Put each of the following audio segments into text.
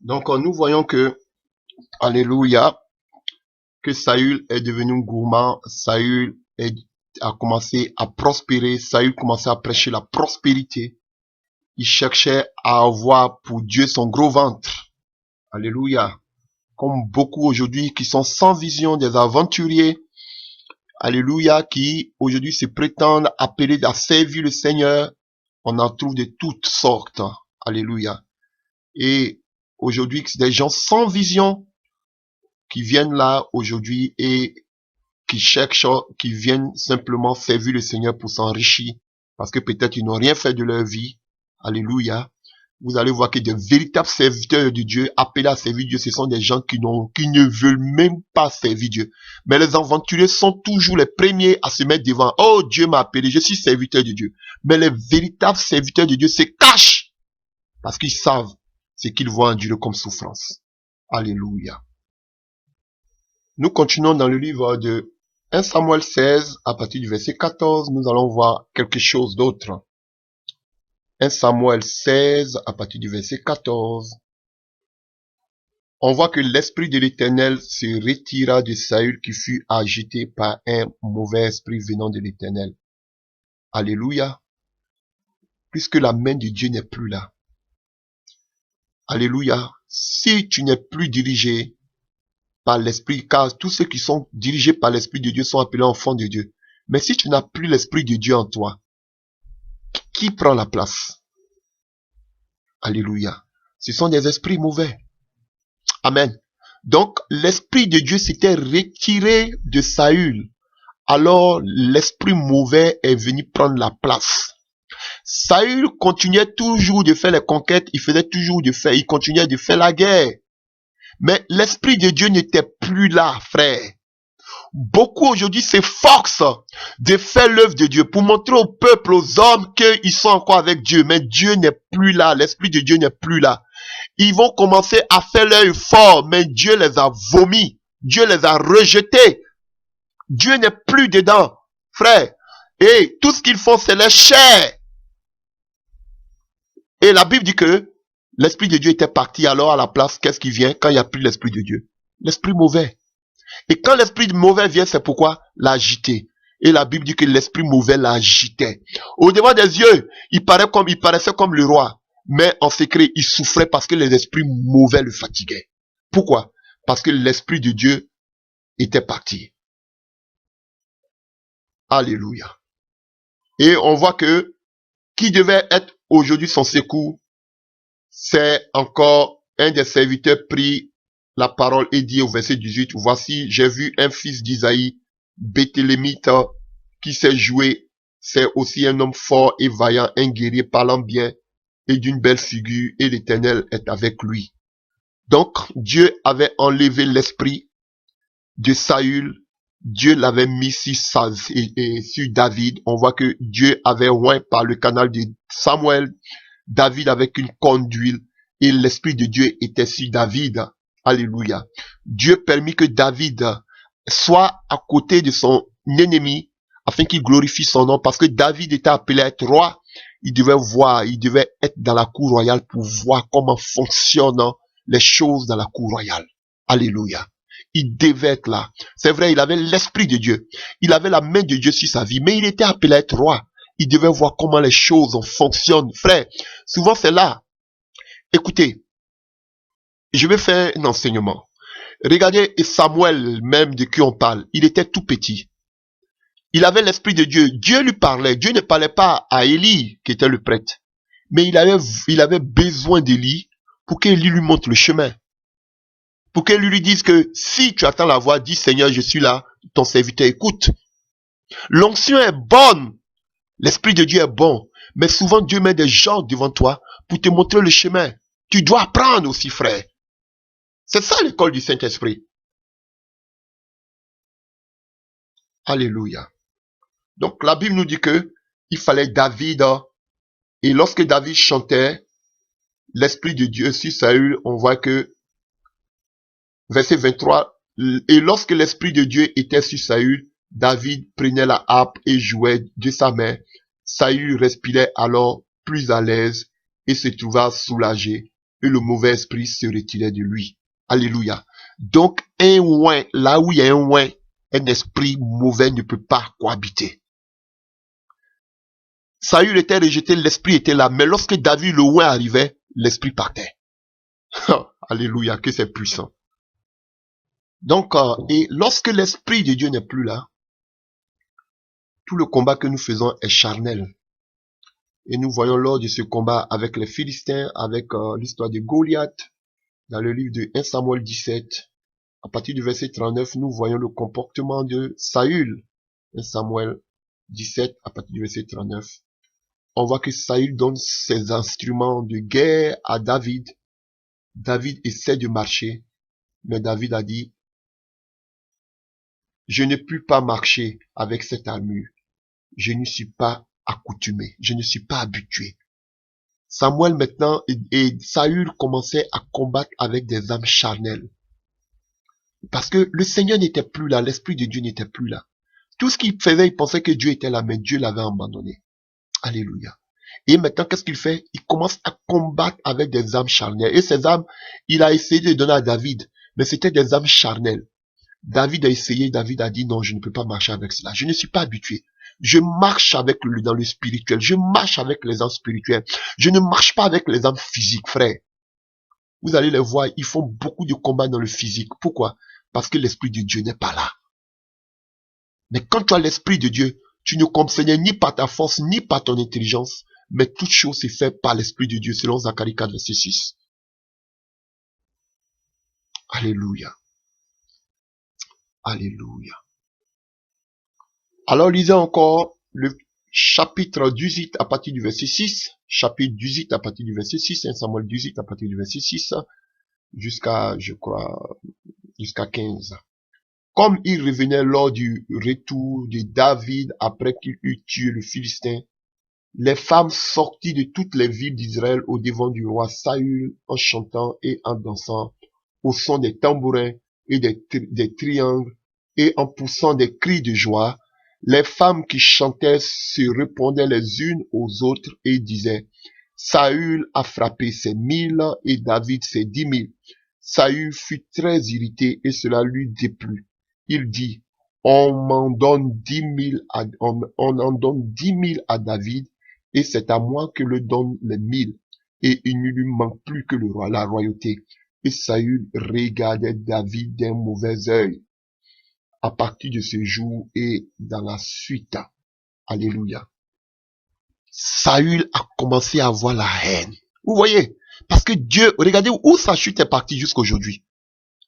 Donc, nous voyons que, alléluia, que Saül est devenu gourmand, a commencé à prospérer, Saül commençait à prêcher la prospérité. Il cherchait à avoir pour Dieu son gros ventre. Alléluia. Comme beaucoup aujourd'hui qui sont sans vision, des aventuriers, alléluia, qui aujourd'hui se prétendent appelés à servir le Seigneur. On en trouve de toutes sortes. Alléluia. Et aujourd'hui, c'est des gens sans vision qui viennent là aujourd'hui et qui cherchent, qui viennent simplement servir le Seigneur pour s'enrichir, parce que peut-être ils n'ont rien fait de leur vie. Alléluia. Vous allez voir que des véritables serviteurs de Dieu, appelés à servir Dieu, ce sont des gens qui ne veulent même pas servir Dieu. Mais les aventuriers sont toujours les premiers à se mettre devant. Oh, Dieu m'a appelé, je suis serviteur de Dieu. Mais les véritables serviteurs de Dieu se cachent parce qu'ils savent ce qu'ils vont endurer comme souffrance. Alléluia. Nous continuons dans le livre de 1 Samuel 16, à partir du verset 14, nous allons voir quelque chose d'autre. 1 Samuel 16, à partir du verset 14. On voit que l'esprit de l'Éternel se retira de Saül qui fut agité par un mauvais esprit venant de l'Éternel. Alléluia. Puisque la main de Dieu n'est plus là. Alléluia. Si tu n'es plus dirigé par l'esprit, car tous ceux qui sont dirigés par l'esprit de Dieu sont appelés enfants de Dieu. Mais si tu n'as plus l'esprit de Dieu en toi, qui prend la place? Alléluia. Ce sont des esprits mauvais. Amen. Donc, l'esprit de Dieu s'était retiré de Saül. Alors, l'esprit mauvais est venu prendre la place. Saül continuait toujours de faire les conquêtes, il continuait de faire la guerre. Mais l'esprit de Dieu n'était plus là, frère. Beaucoup aujourd'hui s'efforcent de faire l'œuvre de Dieu pour montrer au peuple, aux hommes qu'ils sont encore avec Dieu. Mais Dieu n'est plus là, l'esprit de Dieu n'est plus là. Ils vont commencer à faire leur effort, mais Dieu les a vomis. Dieu les a rejetés. Dieu n'est plus dedans, frère. Et tout ce qu'ils font, c'est leur chair. Et la Bible dit que l'esprit de Dieu était parti. Alors à la place, qu'est-ce qui vient quand il n'y a plus l'esprit de Dieu? L'esprit mauvais. Et quand l'esprit mauvais vient, c'est pourquoi l'agiter. Et la Bible dit que l'esprit mauvais l'agitait. Au devant des yeux, il paraissait comme le roi. Mais en secret, il souffrait parce que les esprits mauvais le fatiguaient. Pourquoi? Parce que l'esprit de Dieu était parti. Alléluia. Et on voit que qui devait être aujourd'hui son secours, c'est encore un des serviteurs pris la parole et dit au verset 18, voici, j'ai vu un fils d'Isaïe, Béthélémite, qui s'est joué. C'est aussi un homme fort et vaillant, un guerrier parlant bien et d'une belle figure, et l'Éternel est avec lui. Donc, Dieu avait enlevé l'esprit de Saül. Dieu l'avait mis sur David. On voit que Dieu avait oint par le canal de Samuel David avec une corne d'huile et l'esprit de Dieu était sur David. Alléluia. Dieu permit que David soit à côté de son ennemi afin qu'il glorifie son nom parce que David était appelé à être roi. Il devait être dans la cour royale pour voir comment fonctionnent les choses dans la cour royale. Alléluia. Il devait être là. C'est vrai, il avait l'esprit de Dieu. Il avait la main de Dieu sur sa vie, mais il était appelé à être roi. Il devait voir comment les choses fonctionnent. Frère, souvent c'est là. Écoutez, je vais faire un enseignement. Regardez Samuel même de qui on parle. Il était tout petit. Il avait l'esprit de Dieu. Dieu lui parlait. Dieu ne parlait pas à Élie, qui était le prêtre. Mais il avait besoin d'Élie pour qu'Élie lui montre le chemin. Pour qu'Élie lui dise que si tu attends la voix, dis Seigneur, je suis là, ton serviteur écoute. L'onction est bonne. L'esprit de Dieu est bon. Mais souvent Dieu met des gens devant toi pour te montrer le chemin. Tu dois apprendre aussi, frère. C'est ça l'école du Saint-Esprit. Alléluia. Donc la Bible nous dit que il fallait David. Et lorsque David chantait l'Esprit de Dieu sur Saül, on voit que verset 23, et lorsque l'Esprit de Dieu était sur Saül, David prenait la harpe et jouait de sa main. Saül respirait alors plus à l'aise et se trouva soulagé. et le mauvais esprit se retirait de lui. Alléluia. Donc, un oint, là où il y a un oint, un esprit mauvais ne peut pas cohabiter. Saül était rejeté, l'esprit était là, mais lorsque David le oint arrivait, l'esprit partait. Alléluia, que c'est puissant. Donc, et lorsque l'esprit de Dieu n'est plus là, tout le combat que nous faisons est charnel. Et nous voyons lors de ce combat avec les Philistins, avec l'histoire de Goliath, dans le livre de 1 Samuel 17, à partir du verset 39, nous voyons le comportement de Saül. 1 Samuel 17, à partir du verset 39. On voit que Saül donne ses instruments de guerre à David. David essaie de marcher, mais David a dit, je ne puis pas marcher avec cette armure. Je ne suis pas accoutumé, je ne suis pas habitué. Samuel maintenant et Saül commençaient à combattre avec des âmes charnelles. Parce que le Seigneur n'était plus là, l'Esprit de Dieu n'était plus là. Tout ce qu'il faisait, il pensait que Dieu était là, mais Dieu l'avait abandonné. Alléluia. Et maintenant, qu'est-ce qu'il fait? Il commence à combattre avec des âmes charnelles. Et ces âmes, il a essayé de les donner à David, mais c'était des âmes charnelles. David a essayé, David a dit non, je ne peux pas marcher avec cela. Je ne suis pas habitué. Je marche avec dans le spirituel. Je marche avec les âmes spirituelles. Je ne marche pas avec les âmes physiques, frère. Vous allez les voir, ils font beaucoup de combats dans le physique. Pourquoi? Parce que l'Esprit de Dieu n'est pas là. Mais quand tu as l'Esprit de Dieu, tu ne comprenais ni par ta force, ni par ton intelligence, mais toute chose est faite par l'Esprit de Dieu, selon Zacharie 4, verset 6. Alléluia. Alléluia. Alors, lisez encore le chapitre 18 à partir du verset 6. Chapitre 18 à partir du verset 6. 1 Samuel 18 à partir du verset 6. Jusqu'à, je crois, jusqu'à 15. Comme il revenait lors du retour de David après qu'il eut tué le Philistin, les femmes sorties de toutes les villes d'Israël au devant du roi Saül en chantant et en dansant, au son des tambourins et des triangles et en poussant des cris de joie. Les femmes qui chantaient se répondaient les unes aux autres et disaient, Saül a frappé ses 1000 et David ses 10 000. Saül fut très irrité et cela lui déplut. Il dit, on en donne 10 000 à David et c'est à moi que le donnent les 1000. Et il ne lui manque plus que la royauté. Et Saül regardait David d'un mauvais œil. À partir de ce jour et dans la suite. Alléluia. Saül a commencé à avoir la haine. Vous voyez? Parce que Dieu, regardez où sa chute est partie jusqu'à aujourd'hui.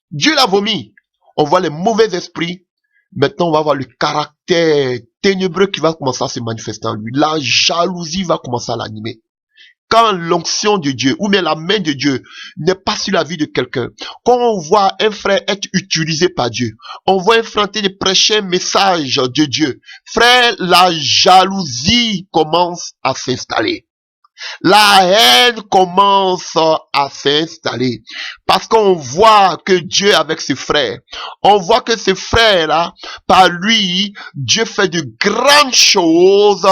Dieu l'a vomi. On voit les mauvais esprits. Maintenant, on va voir le caractère ténébreux qui va commencer à se manifester en lui. La jalousie va commencer à l'animer. Quand l'onction de Dieu, ou bien la main de Dieu, n'est pas sur la vie de quelqu'un, quand on voit un frère être utilisé par Dieu, on voit un frère en train de prêcher un message de Dieu, frère, la jalousie commence à s'installer. La haine commence à s'installer parce qu'on voit que Dieu avec ses frères, on voit que ses frères-là, par lui, Dieu fait de grandes choses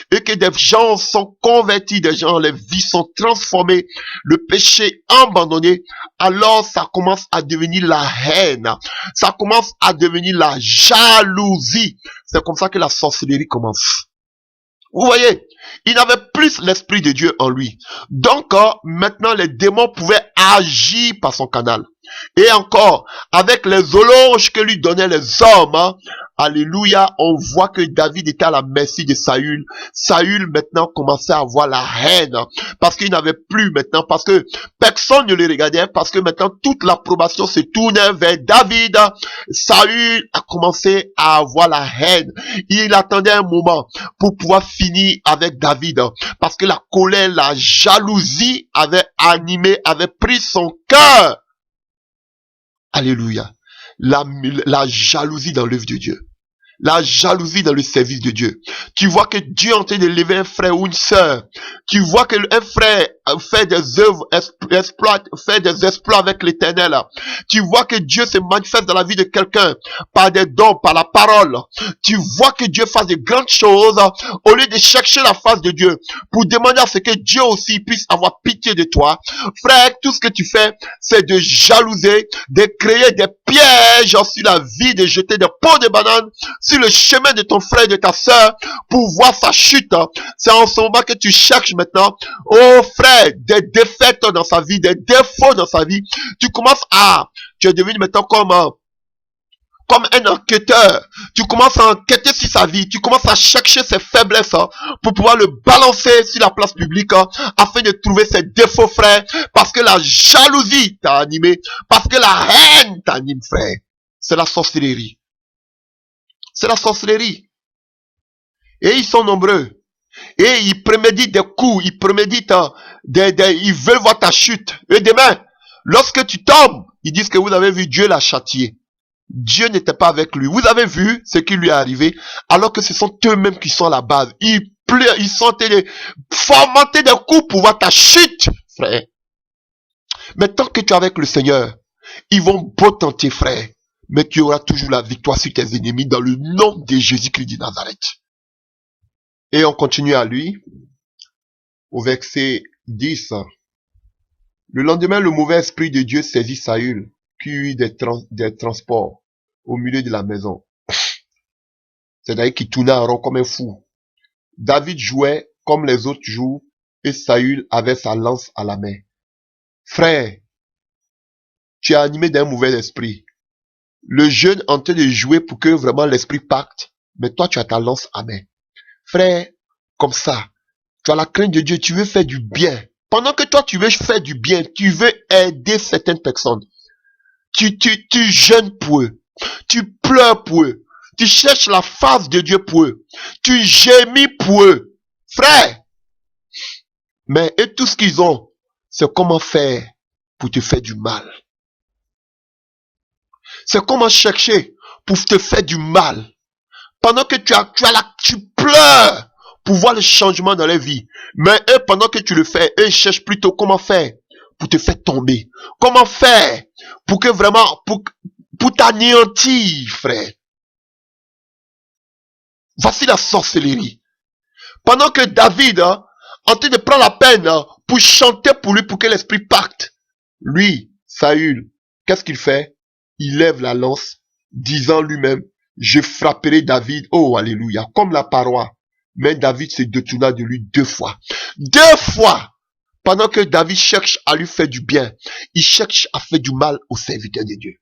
et que des gens sont convertis, des gens, les vies sont transformées, le péché abandonné, alors ça commence à devenir la haine, ça commence à devenir la jalousie. C'est comme ça que la sorcellerie commence. Vous voyez, il n'avait plus l'Esprit de Dieu en lui. Donc, maintenant, les démons pouvaient agir par son canal. Et encore, avec les éloges que lui donnaient les hommes, alléluia, on voit que David était à la merci de Saül. Saül, maintenant, commençait à avoir la haine. Parce qu'il n'avait plus maintenant, parce que personne ne le regardait, parce que maintenant, toute l'approbation se tournait vers David. Saül a commencé à avoir la haine. Il attendait un moment pour pouvoir finir avec David. Parce que la colère, la jalousie avait animé, avait pris son cœur. Alléluia. La jalousie dans l'œuvre de Dieu. La jalousie dans le service de Dieu. Tu vois que Dieu est en train de lever un frère ou une sœur. Tu vois que un frère fait des œuvres, fait des exploits avec l'Éternel. Tu vois que Dieu se manifeste dans la vie de quelqu'un par des dons, par la parole. Tu vois que Dieu fasse de grandes choses au lieu de chercher la face de Dieu pour demander à ce que Dieu aussi puisse avoir pitié de toi. Frère, tout ce que tu fais, c'est de jalouser, de créer des pièges sur la vie, de jeter des pots de banane sur le chemin de ton frère et de ta soeur pour voir sa chute. C'est en ce moment que tu cherches maintenant, oh frère, des défaites dans sa vie, des défauts dans sa vie. Tu commences à, tu es devenu maintenant comme un enquêteur. Tu commences à enquêter sur sa vie. Tu commences à chercher ses faiblesses pour pouvoir le balancer sur la place publique afin de trouver ses défauts, frère. Parce que la jalousie t'a animé. Parce que la haine t'anime, frère. C'est la sorcellerie. C'est la sorcellerie. Et ils sont nombreux. Et ils préméditent des coups. Ils préméditent ils veulent voir ta chute. Et demain, lorsque tu tombes, ils disent que vous avez vu Dieu l'a châtié. Dieu n'était pas avec lui. Vous avez vu ce qui lui est arrivé, alors que ce sont eux-mêmes qui sont à la base. Ils sont en train de fomenter des coups pour voir ta chute, frère. Mais tant que tu es avec le Seigneur, ils vont beau tenter, frère, mais tu auras toujours la victoire sur tes ennemis dans le nom de Jésus-Christ de Nazareth. Et on continue à lui, au verset 10. Le lendemain, le mauvais esprit de Dieu saisit Saül, qui eut des transports au milieu de la maison. C'est-à-dire qu'il tournait en rond comme un fou. David jouait comme les autres jouent et Saül avait sa lance à la main. Frère, tu es animé d'un mauvais esprit. Le jeune en train de jouer pour que vraiment l'esprit pacte, mais toi tu as ta lance à main. Frère, comme ça, tu as la crainte de Dieu, tu veux faire du bien. Pendant que toi tu veux faire du bien, tu veux aider certaines personnes. Tu jeûnes pour eux. Tu pleures pour eux. Tu cherches la face de Dieu pour eux. Tu gémis pour eux. Frère. Mais et tout ce qu'ils ont, c'est comment faire pour te faire du mal. C'est comment chercher pour te faire du mal. Pendant que tu pleures pour voir le changement dans leur vie. Mais eux, pendant que tu le fais, eux cherchent plutôt comment faire pour te faire tomber. Comment faire pour que vraiment, pour t'anéantir, frère. Voici la sorcellerie. Pendant que David, en train de prendre la peine pour chanter pour lui, pour que l'esprit parte. Lui, Saül, qu'est-ce qu'il fait? Il lève la lance, disant lui-même, je frapperai David, oh alléluia, comme la paroi. Mais David se détourna de lui 2 fois. 2 fois! Pendant que David cherche à lui faire du bien, il cherche à faire du mal au serviteur de Dieu.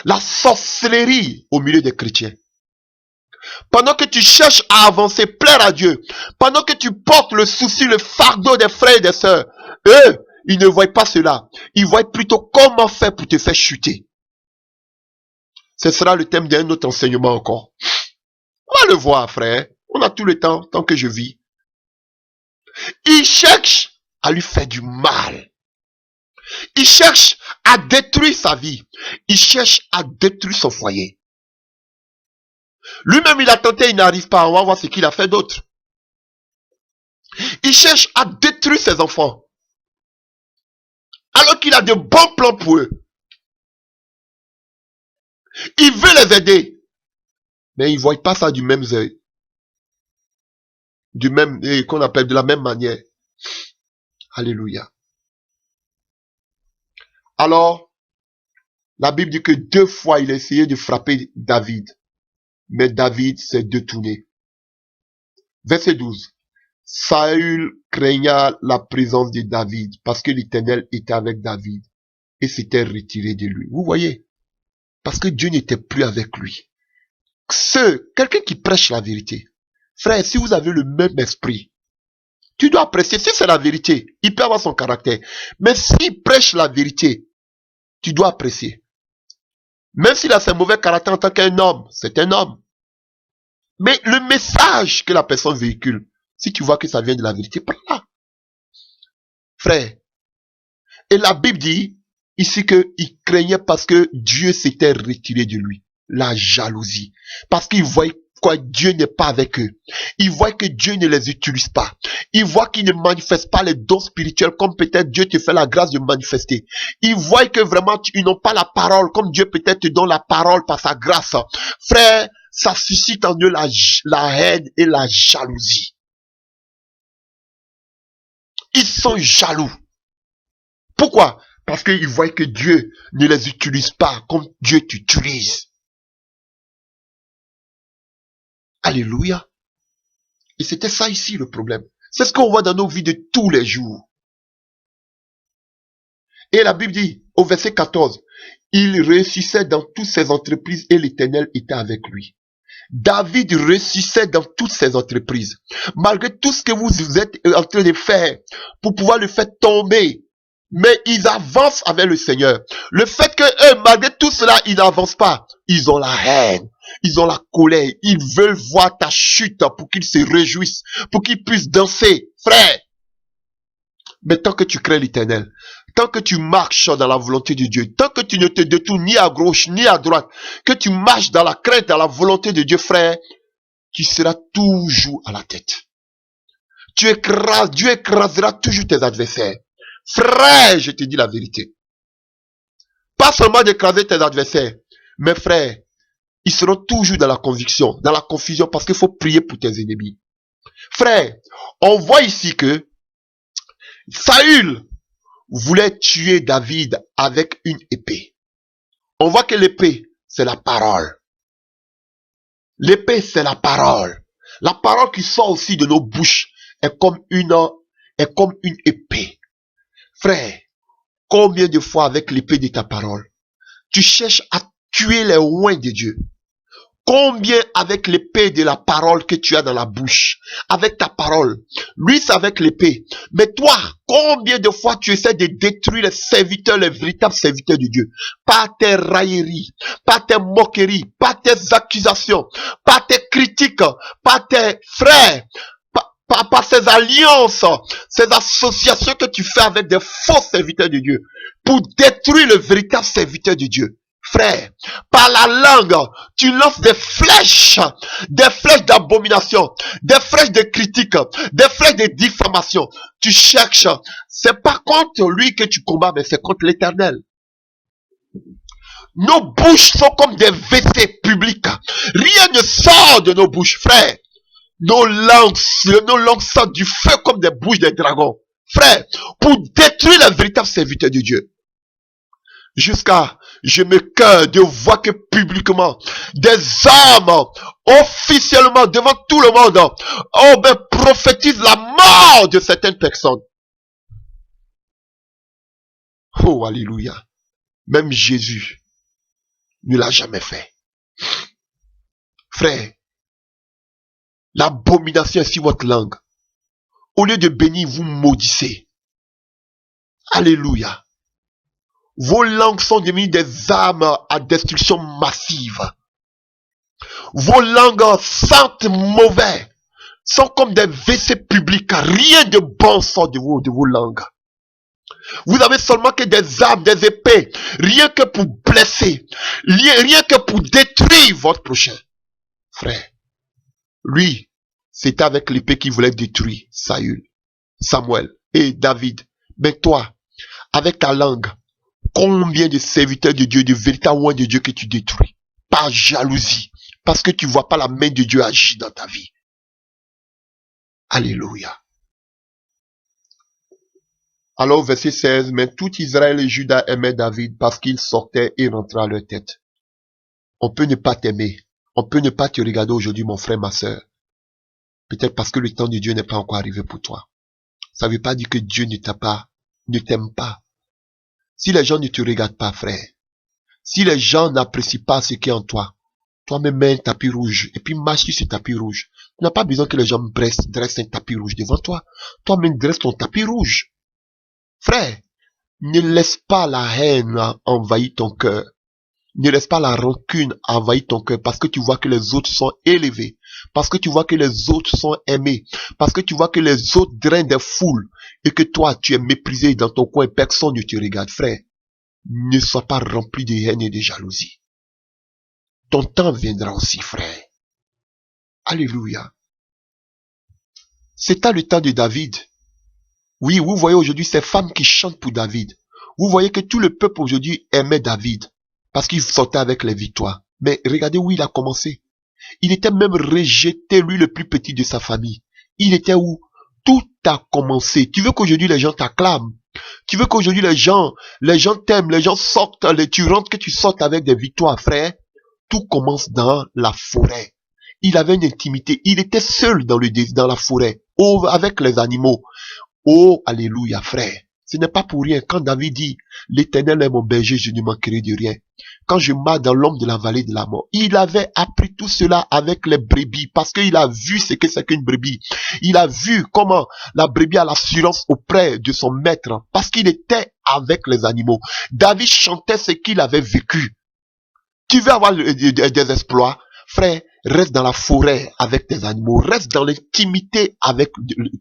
La sorcellerie au milieu des chrétiens. Pendant que tu cherches à avancer, plaire à Dieu, pendant que tu portes le souci, le fardeau des frères et des sœurs, eux, ils ne voient pas cela. Ils voient plutôt comment faire pour te faire chuter. Ce sera le thème d'un autre enseignement encore. On va le voir, frère. On a tout le temps, tant que je vis. Ils cherchent à lui faire du mal. Ils cherchent à détruire sa vie. Ils cherchent à détruire son foyer. Lui-même, il a tenté, il n'arrive pas. On va voir ce qu'il a fait d'autre. Il cherche à détruire ses enfants. Alors qu'il a de bons plans pour eux. Il veut les aider. Mais ils ne voient pas ça du même œil. Qu'on appelle de la même manière. Alléluia. Alors, la Bible dit que 2 fois il a essayé de frapper David. Mais David s'est détourné. Verset 12. Saül craigna la présence de David parce que l'Éternel était avec David et s'était retiré de lui. Vous voyez? Parce que Dieu n'était plus avec lui. Quelqu'un qui prêche la vérité. Frère, si vous avez le même esprit, tu dois apprécier. Si c'est la vérité, il peut avoir son caractère. Mais s'il prêche la vérité, tu dois apprécier. Même s'il a ses mauvais caractères en tant qu'un homme, c'est un homme. Mais le message que la personne véhicule, si tu vois que ça vient de la vérité, prends-la. Frère. Et la Bible dit ici qu'il craignait parce que Dieu s'était retiré de lui. la jalousie. Parce qu'ils voient que Dieu n'est pas avec eux. Ils voient que Dieu ne les utilise pas. Ils voient qu'ils ne manifestent pas les dons spirituels comme peut-être Dieu te fait la grâce de manifester. Ils voient que vraiment ils n'ont pas la parole comme Dieu peut-être te donne la parole par sa grâce. Frère, ça suscite en eux la haine et la jalousie. Ils sont jaloux. Pourquoi? Parce qu'ils voient que Dieu ne les utilise pas comme Dieu t'utilise. Alléluia. Et c'était ça ici le problème. C'est ce qu'on voit dans nos vies de tous les jours. Et la Bible dit, au verset 14, il réussissait dans toutes ses entreprises et l'Éternel était avec lui. David réussissait dans toutes ses entreprises. Malgré tout ce que vous êtes en train de faire pour pouvoir le faire tomber. Mais ils avancent avec le Seigneur. Le fait que eux, malgré tout cela, ils n'avancent pas. Ils ont la haine. Ils ont la colère. Ils veulent voir ta chute pour qu'ils se réjouissent. Pour qu'ils puissent danser. Frère. Mais tant que tu crains l'Éternel, tant que tu marches dans la volonté de Dieu, tant que tu ne te détournes ni à gauche ni à droite, que tu marches dans la crainte, dans la volonté de Dieu, frère, tu seras toujours à la tête. Dieu écrasera toujours tes adversaires. Frère, je te dis la vérité. Pas seulement d'écraser tes adversaires, mais frère, ils seront toujours dans la conviction, dans la confusion, parce qu'il faut prier pour tes ennemis. Frère, on voit ici que Saül voulait tuer David avec une épée. On voit que l'épée, c'est la parole. L'épée, c'est la parole. La parole qui sort aussi de nos bouches est comme une épée. Frère, combien de fois avec l'épée de ta parole, tu cherches à tuer les oins de Dieu? Combien avec l'épée de la parole que tu as dans la bouche, avec ta parole. Lui, c'est avec l'épée. Mais toi, combien de fois tu essaies de détruire les serviteurs, les véritables serviteurs de Dieu? Par tes railleries, par tes moqueries, par tes accusations, par tes critiques, par tes frères, par ces alliances, ces associations que tu fais avec des faux serviteurs de Dieu pour détruire le véritable serviteur de Dieu. Frère, par la langue, tu lances des flèches d'abomination, des flèches de critique, des flèches de diffamation. Tu cherches, c'est pas contre lui que tu combats, mais c'est contre l'Éternel. Nos bouches sont comme des WC publics. Rien ne sort de nos bouches, frère. Nos langues sortent du feu comme des bouches des dragons. Frère, pour détruire les véritables serviteurs de Dieu. Jusqu'à, je me cœur de voir que publiquement, des hommes, officiellement, devant tout le monde, prophétisent la mort de certaines personnes. Oh, alléluia. Même Jésus ne l'a jamais fait. Frère, l'abomination est sur votre langue. Au lieu de bénir, vous maudissez. Alléluia. Vos langues sont devenues des armes à destruction massive. Vos langues sentent mauvais. Sont comme des WC publics. Rien de bon sort de vos langues. Vous avez seulement que des armes, des épées. Rien que pour blesser. Rien que pour détruire votre prochain. Frère. Lui, c'était avec l'épée qu'il voulait détruire Samuel et David. Mais toi, avec ta langue, combien de serviteurs de Dieu, de véritables oins de Dieu que tu détruis? Par jalousie. Parce que tu ne vois pas la main de Dieu agir dans ta vie. Alléluia. Alors, verset 16, mais tout Israël et Juda aimaient David parce qu'il sortait et rentrait à leur tête. On peut ne pas t'aimer. On peut ne pas te regarder aujourd'hui, mon frère, ma soeur. Peut-être parce que le temps de Dieu n'est pas encore arrivé pour toi. Ça ne veut pas dire que Dieu ne t'aime pas. Si les gens ne te regardent pas, frère, si les gens n'apprécient pas ce qui est en toi, toi-même mets un tapis rouge et puis marche sur ce tapis rouge. Tu n'as pas besoin que les gens dressent un tapis rouge devant toi. Toi-même dresse ton tapis rouge. Frère, ne laisse pas la haine envahir ton cœur. Ne laisse pas la rancune envahir ton cœur parce que tu vois que les autres sont élevés. Parce que tu vois que les autres sont aimés. Parce que tu vois que les autres drainent des foules. Et que toi, tu es méprisé dans ton coin. Personne ne te regarde, frère. Ne sois pas rempli de haine et de jalousie. ton temps viendra aussi, frère. Alléluia. C'était le temps de David. Oui, vous voyez aujourd'hui ces femmes qui chantent pour David. Vous voyez que tout le peuple aujourd'hui aimait David parce qu'il sortait avec les victoires. Mais regardez où il a commencé. Il était même rejeté, lui le plus petit de sa famille. Il était où? Tout a commencé. Tu veux qu'aujourd'hui les gens t'acclament? Tu veux qu'aujourd'hui les gens t'aiment, les gens sortent, tu rentres, que tu sortes avec des victoires, frère? Tout commence dans la forêt. Il avait une intimité. Il était seul dans la forêt, avec les animaux. Oh, alléluia, frère. Ce n'est pas pour rien. Quand David dit, l'Éternel est mon berger, je ne manquerai de rien. Quand je marche dans l'ombre de la vallée de la mort, il avait appris tout cela avec les brebis, parce qu'il a vu ce que c'est qu'une brebis. Il a vu comment la brebis a l'assurance auprès de son maître, parce qu'il était avec les animaux. David chantait ce qu'il avait vécu. Tu veux avoir des exploits, frère, reste dans la forêt avec tes animaux, reste dans l'intimité avec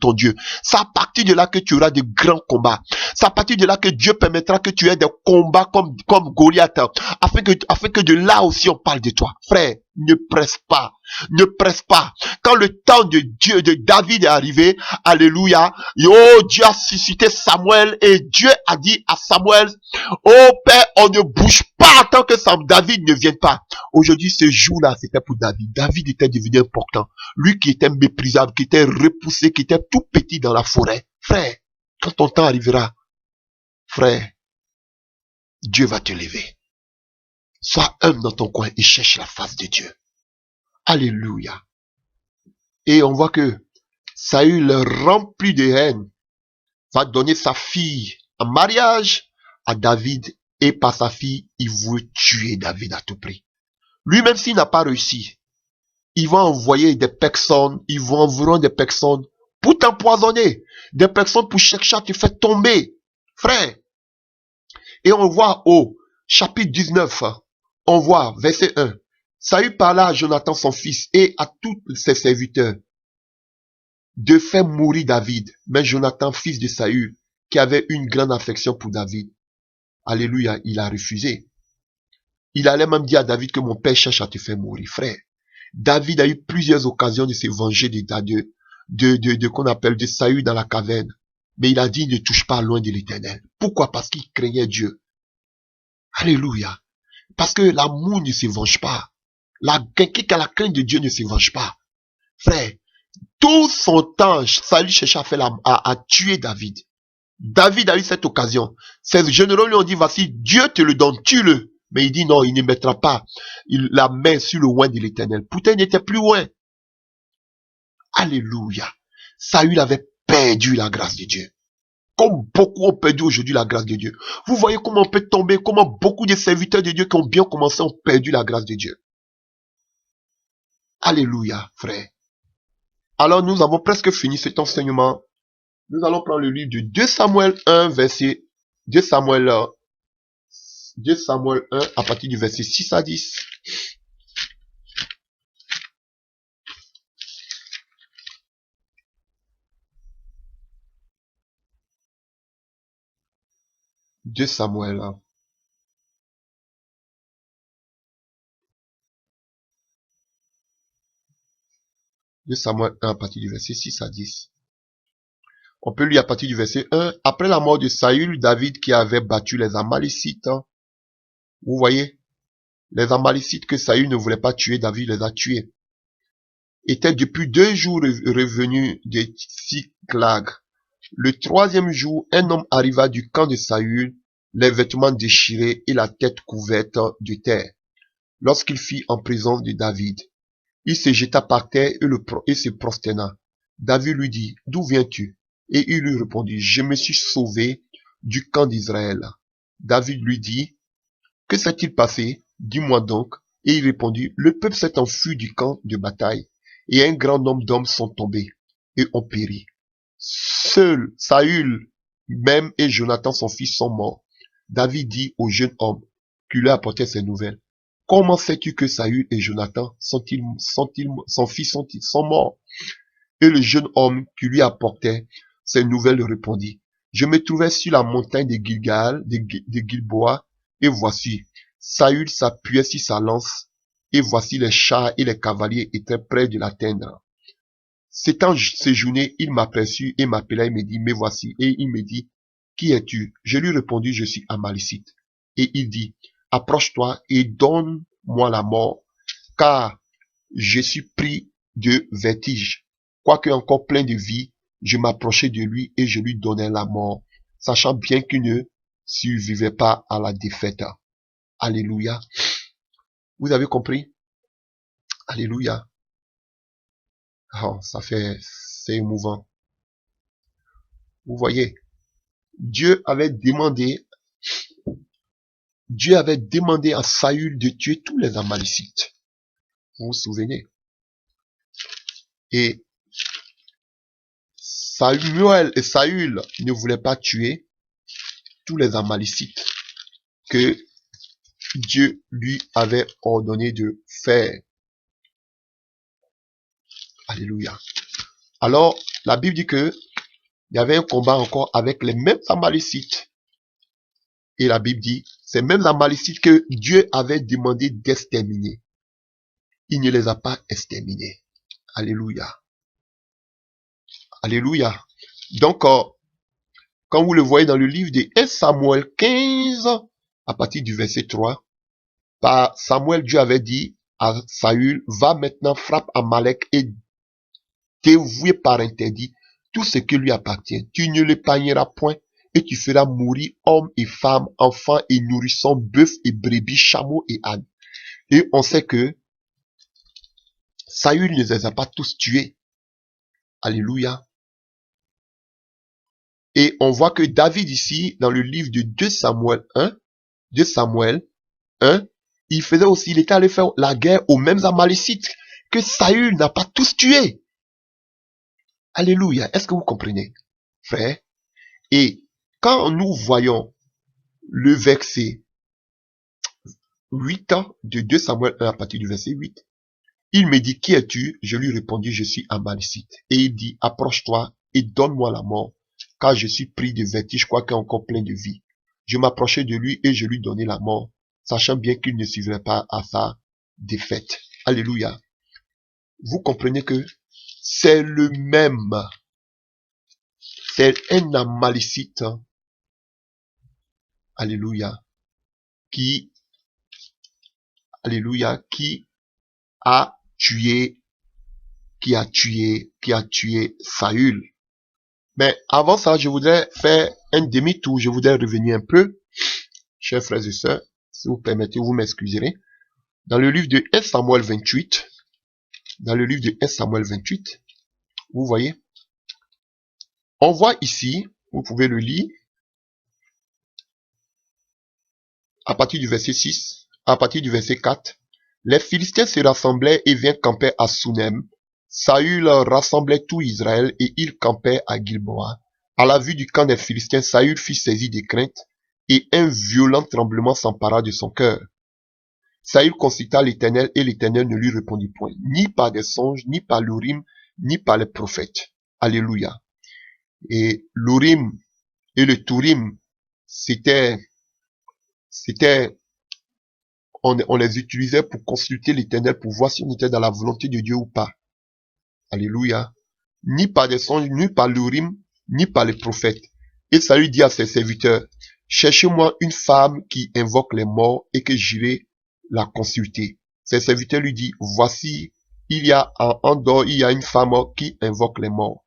ton Dieu. C'est à partir de là que tu auras de grands combats. C'est à partir de là que Dieu permettra que tu aies des combats comme Goliath, afin que de là aussi on parle de toi. Frère, ne presse pas. Ne presse pas. Quand le temps de Dieu, de David est arrivé, alléluia, oh, Dieu a suscité Samuel et Dieu a dit à Samuel, oh Père, on ne bouge pas tant que David ne vienne pas. Aujourd'hui, ce jour-là, c'était pour David. David était devenu important. Lui qui était méprisable, qui était repoussé, qui était tout petit dans la forêt. Frère, quand ton temps arrivera, frère, Dieu va te lever. Sois humble dans ton coin et cherche la face de Dieu. Alléluia. Et on voit que Saül, rempli de haine, va donner sa fille en mariage à David. Et par sa fille, il veut tuer David à tout prix. Lui-même, s'il n'a pas réussi, il va envoyer des personnes, ils vont environ des personnes pour t'empoisonner, des personnes pour chercher à te faire tomber, frère. Et on voit au chapitre 19, on voit verset 1, Saül parla à Jonathan son fils et à tous ses serviteurs de faire mourir David. Mais Jonathan, fils de Saül, qui avait une grande affection pour David, alléluia, il a refusé. Il allait même dire à David que mon père cherche à te faire mourir, frère. David a eu plusieurs occasions de se venger de qu'on appelle de Saül dans la caverne. Mais il a dit, ne touche pas loin de l'Éternel. Pourquoi? Parce qu'il craignait Dieu. Alléluia. Parce que l'amour ne se venge pas. Quelqu'un qui a la crainte de Dieu ne se venge pas. Frère, tout son temps, Saül cherchait à tuer David. David a eu cette occasion. Ces généraux lui ont dit, voici, Dieu te le donne, tue-le. Mais il dit non, il ne mettra pas la main sur le oint de l'Éternel. Pourtant, il n'était plus loin. Alléluia. Saül avait perdu la grâce de Dieu. Comme beaucoup ont perdu aujourd'hui la grâce de Dieu. Vous voyez comment on peut tomber, comment beaucoup de serviteurs de Dieu qui ont bien commencé ont perdu la grâce de Dieu. Alléluia, frère. Alors, nous avons presque fini cet enseignement. Nous allons prendre le livre de 2 Samuel 1, verset 2 Samuel 1, à partir du verset 6 à 10. De Samuel 1. De Samuel 1 à partir du verset 6 à 10. On peut lire à partir du verset 1. Après la mort de Saül, David qui avait battu les Amalécites. Vous voyez, les Amalécites que Saül ne voulait pas tuer, David les a tués. Était depuis 2 jours revenu de Tsiklag. Le 3e jour, un homme arriva du camp de Saül, les vêtements déchirés et la tête couverte de terre. Lorsqu'il fit en présence de David, il se jeta par terre et se prosterna. David lui dit, d'où viens-tu? Et il lui répondit, je me suis sauvé du camp d'Israël. David lui dit, que s'est-il passé? Dis-moi donc. Et il répondit, le peuple s'est enfui du camp de bataille, et un grand nombre d'hommes sont tombés et ont péri. Seul Saül même et Jonathan son fils sont morts. David dit au jeune homme qui lui apportait ces nouvelles, comment sais-tu que Saül et Jonathan son fils sont morts? Et le jeune homme qui lui apportait ces nouvelles répondit, je me trouvais sur la montagne de Gilboa, et voici, Saül s'appuyait sur sa lance et voici les chars et les cavaliers étaient près de l'atteindre. S'étant séjourné, il m'aperçut et m'appela et me dit, me voici. Et il me dit, qui es-tu? Je lui répondis, je suis Amalécite. Et il dit, approche-toi et donne-moi la mort, car je suis pris de vertige. Quoique encore plein de vie, je m'approchai de lui et je lui donnai la mort, sachant bien qu'il ne survivait pas à la défaite. Alléluia. Vous avez compris? Alléluia. Oh, c'est émouvant. Vous voyez, Dieu avait demandé à Saül de tuer tous les Amalécites. Vous vous souvenez? Et Saül ne voulait pas tuer tous les Amalécites que Dieu lui avait ordonné de faire. Alléluia. Alors, la Bible dit que il y avait un combat encore avec les mêmes Amalécites. Et la Bible dit, ces mêmes Amalécites que Dieu avait demandé d'exterminer. Il ne les a pas exterminés. Alléluia. Alléluia. Donc, quand vous le voyez dans le livre de 1 Samuel 15, à partir du verset 3, par Samuel, Dieu avait dit à Saül, va maintenant, frappe Amalek et dévouer par interdit tout ce qui lui appartient. Tu ne l'épargneras point et tu feras mourir hommes et femmes, enfants et nourrissons, bœufs et brebis, chameaux et ânes. Et on sait que Saül ne les a pas tous tués. Alléluia. Et on voit que David ici, dans le livre de 2 Samuel 1, il faisait aussi, il était allé faire la guerre aux mêmes Amalécites que Saül n'a pas tous tués. Alléluia. Est-ce que vous comprenez, frère? Et quand nous voyons le verset 8 de 2 Samuel 1 à partir du verset 8, il me dit, qui es-tu? Je lui répondis, je suis Amalécite. Et il dit, approche-toi et donne-moi la mort, car je suis pris de vertige, quoique encore plein de vie. Je m'approchai de lui et je lui donnai la mort, sachant bien qu'il ne suivrait pas à sa défaite. Alléluia. Vous comprenez que c'est le même. C'est un Amalécite. Alléluia. Qui a tué Saül. Mais avant ça, je voudrais faire un demi-tour. Je voudrais revenir un peu, chers frères et sœurs, si vous permettez, vous m'excuserez. Dans le livre de 1 Samuel 28, vous voyez, on voit ici, vous pouvez le lire, à partir du verset 6, à partir du verset 4, les Philistins se rassemblaient et vinrent camper à Sunem. Saül rassemblait tout Israël et il campait à Gilboa. À la vue du camp des Philistins, Saül fut saisi de crainte et un violent tremblement s'empara de son cœur. Saül consulta l'Éternel et l'Éternel ne lui répondit point, ni par des songes, ni par l'Urim, ni par les prophètes. Alléluia. Et l'Urim et le Turim, on les utilisait pour consulter l'Éternel pour voir si on était dans la volonté de Dieu ou pas. Alléluia. Ni par des songes, ni par l'Urim, ni par les prophètes. Et Saül dit à ses serviteurs, cherchez-moi une femme qui invoque les morts et que j'irai la consulter. Ses serviteurs lui disent, voici, il y a une femme qui invoque les morts.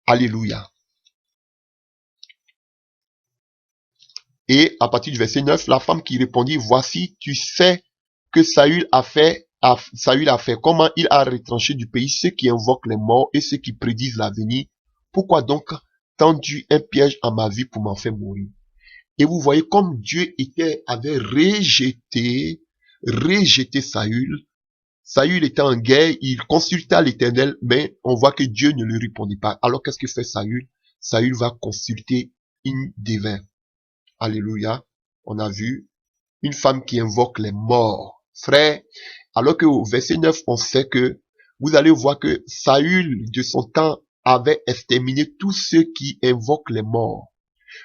Alléluia. Et à partir du verset 9, la femme qui répondit, voici, tu sais que Saül a fait, comment il a retranché du pays ceux qui invoquent les morts et ceux qui prédisent l'avenir. Pourquoi donc tendu un piège à ma vie pour m'en faire mourir? Et vous voyez comme Dieu avait rejeté Saül. Saül était en guerre, il consulta l'Éternel, mais on voit que Dieu ne lui répondit pas. Alors qu'est-ce que fait Saül? Saül va consulter une divin. Alléluia. On a vu une femme qui invoque les morts. Frère, alors que au verset 9, on sait que vous allez voir que Saül, de son temps, avait exterminé tous ceux qui invoquent les morts.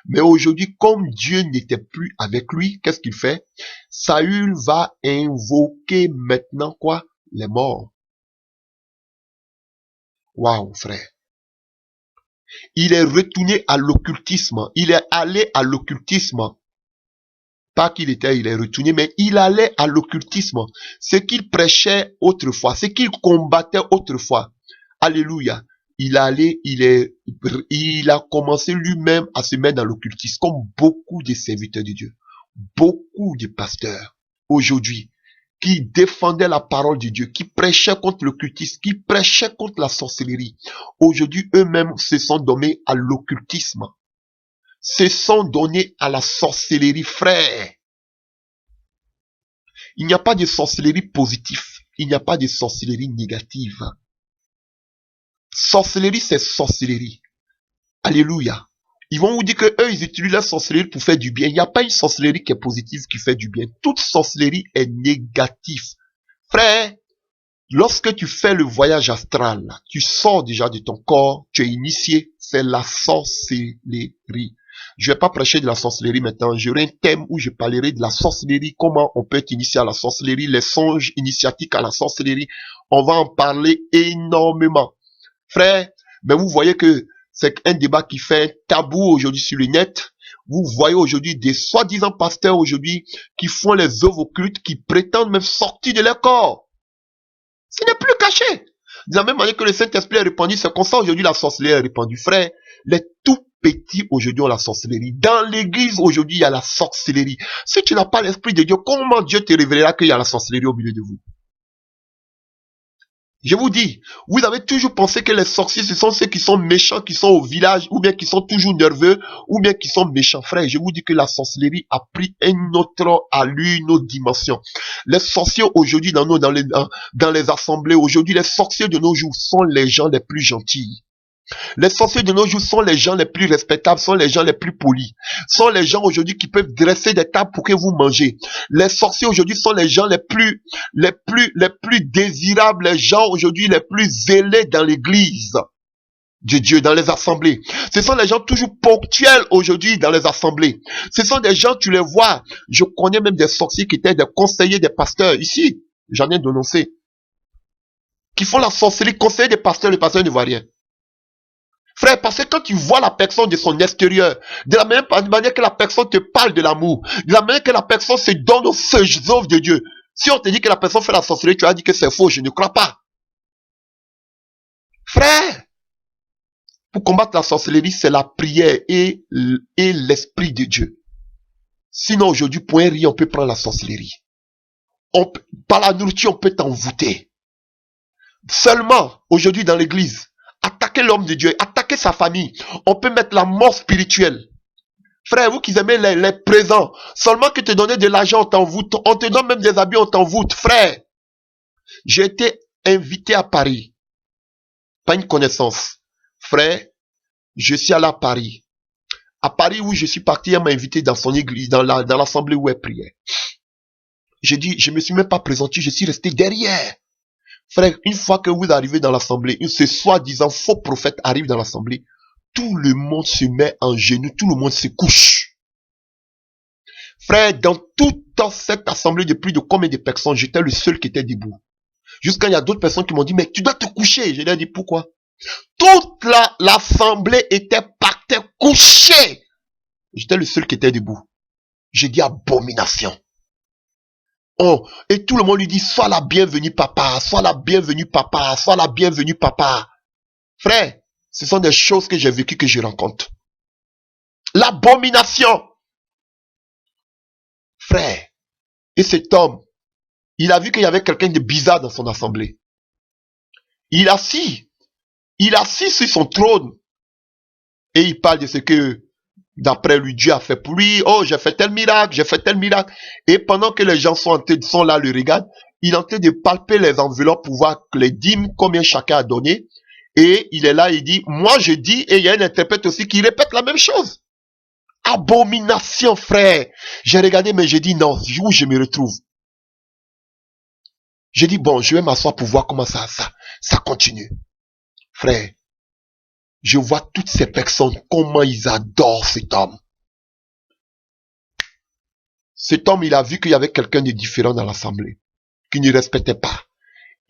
Mais aujourd'hui, comme Dieu n'était plus avec lui, qu'est-ce qu'il fait? Saül va invoquer maintenant quoi? Les morts. Waouh, frère. Il est retourné à l'occultisme. Il est allé à l'occultisme. Pas qu'il était, il est retourné, mais il allait à l'occultisme. Ce qu'il prêchait autrefois, ce qu'il combattait autrefois. Alléluia. Il a commencé lui-même à se mettre dans l'occultisme, comme beaucoup de serviteurs de Dieu. Beaucoup de pasteurs, aujourd'hui, qui défendaient la parole de Dieu, qui prêchaient contre l'occultisme, qui prêchaient contre la sorcellerie. Aujourd'hui, eux-mêmes se sont donnés à l'occultisme. Se sont donnés à la sorcellerie, frère. Il n'y a pas de sorcellerie positive. Il n'y a pas de sorcellerie négative. Sorcellerie, c'est sorcellerie. Alléluia. Ils vont vous dire que eux, ils utilisent la sorcellerie pour faire du bien. Il n'y a pas une sorcellerie qui est positive, qui fait du bien. Toute sorcellerie est négative. Frère, lorsque tu fais le voyage astral, tu sors déjà de ton corps, tu es initié, c'est la sorcellerie. Je vais pas prêcher de la sorcellerie maintenant. J'aurai un thème où je parlerai de la sorcellerie, comment on peut être initié à la sorcellerie, les songes initiatiques à la sorcellerie. On va en parler énormément. Frère, mais vous voyez que c'est un débat qui fait tabou aujourd'hui sur le net. Vous voyez aujourd'hui des soi-disant pasteurs aujourd'hui qui font les œuvres occultes, qui prétendent même sortir de leur corps. Ce n'est plus caché. De la même manière que le Saint-Esprit est répandu, c'est comme ça aujourd'hui la sorcellerie est répandue. Frère, les tout petits aujourd'hui ont la sorcellerie. Dans l'église aujourd'hui, il y a la sorcellerie. Si tu n'as pas l'Esprit de Dieu, comment Dieu te révélera qu'il y a la sorcellerie au milieu de vous? Je vous dis, vous avez toujours pensé que les sorciers, ce sont ceux qui sont méchants, qui sont au village, ou bien qui sont toujours nerveux, ou bien qui sont méchants. Frère, je vous dis que la sorcellerie a pris une autre dimension. Les sorciers aujourd'hui dans les assemblées, aujourd'hui, les sorciers de nos jours sont les gens les plus gentils. Les sorciers de nos jours sont les gens les plus respectables, sont les gens les plus polis, sont les gens aujourd'hui qui peuvent dresser des tables pour que vous mangez. Les sorciers aujourd'hui sont les gens les plus désirables, les gens aujourd'hui les plus zélés dans l'église de Dieu, dans les assemblées. Ce sont les gens toujours ponctuels aujourd'hui dans les assemblées. Ce sont des gens, tu les vois. Je connais même des sorciers qui étaient des conseillers des pasteurs ici. J'en ai dénoncé. Qui font la sorcellerie, conseiller des pasteurs, les pasteurs ne voient rien. Frère, parce que quand tu vois la personne de son extérieur, de la même manière que la personne te parle de l'amour, de la manière que la personne se donne aux œuvres de Dieu, si on te dit que la personne fait la sorcellerie, tu as dit que c'est faux, je ne crois pas. Frère, pour combattre la sorcellerie, c'est la prière et l'esprit de Dieu. Sinon, aujourd'hui, pour un riz, on peut prendre la sorcellerie. Par la nourriture, on peut t'envoûter. Seulement, aujourd'hui, dans l'église, attaquer l'homme de Dieu, attaquer sa famille, on peut mettre la mort spirituelle. Frère, vous qui aimez les présents, seulement que te donner de l'argent, on t'envoûte, on te donne même des habits, on t'envoûte. Frère, j'ai été invité à Paris, pas une connaissance. Frère, je suis allé à Paris. À Paris où je suis parti, elle m'a invité dans son église, dans l'assemblée où elle priait. J'ai dit, je me suis même pas présenté, je suis resté derrière. Frère, une fois que vous arrivez dans l'assemblée, ce soi-disant faux prophète arrive dans l'assemblée, tout le monde se met en genoux, tout le monde se couche. Frère, dans toute cette assemblée de plus de combien de personnes, j'étais le seul qui était debout. Jusqu'à il y a d'autres personnes qui m'ont dit, mais tu dois te coucher. Je leur ai dit, pourquoi? Toute l'assemblée était par terre couchée. J'étais le seul qui était debout. J'ai dit, abomination. Oh, et tout le monde lui dit, sois la bienvenue papa, sois la bienvenue papa, sois la bienvenue papa. Frère, ce sont des choses que j'ai vécues, que je rencontre. L'abomination. Frère, et cet homme, il a vu qu'il y avait quelqu'un de bizarre dans son assemblée. Il assis sur son trône. Et il parle de ce que, d'après lui, Dieu a fait pour lui. Oh, j'ai fait tel miracle, j'ai fait tel miracle. Et pendant que les gens sont là, le regardent, il est en train de palper les enveloppes pour voir les dîmes, combien chacun a donné. Et il est là, il dit, moi je dis, et il y a un interprète aussi qui répète la même chose. Abomination, frère. J'ai regardé, mais j'ai dit non, où je me retrouve. J'ai dit, bon, je vais m'asseoir pour voir comment ça continue. Frère, Je vois toutes ces personnes, comment ils adorent cet homme. Cet homme, il a vu qu'il y avait quelqu'un de différent dans l'assemblée, qui ne respectait pas.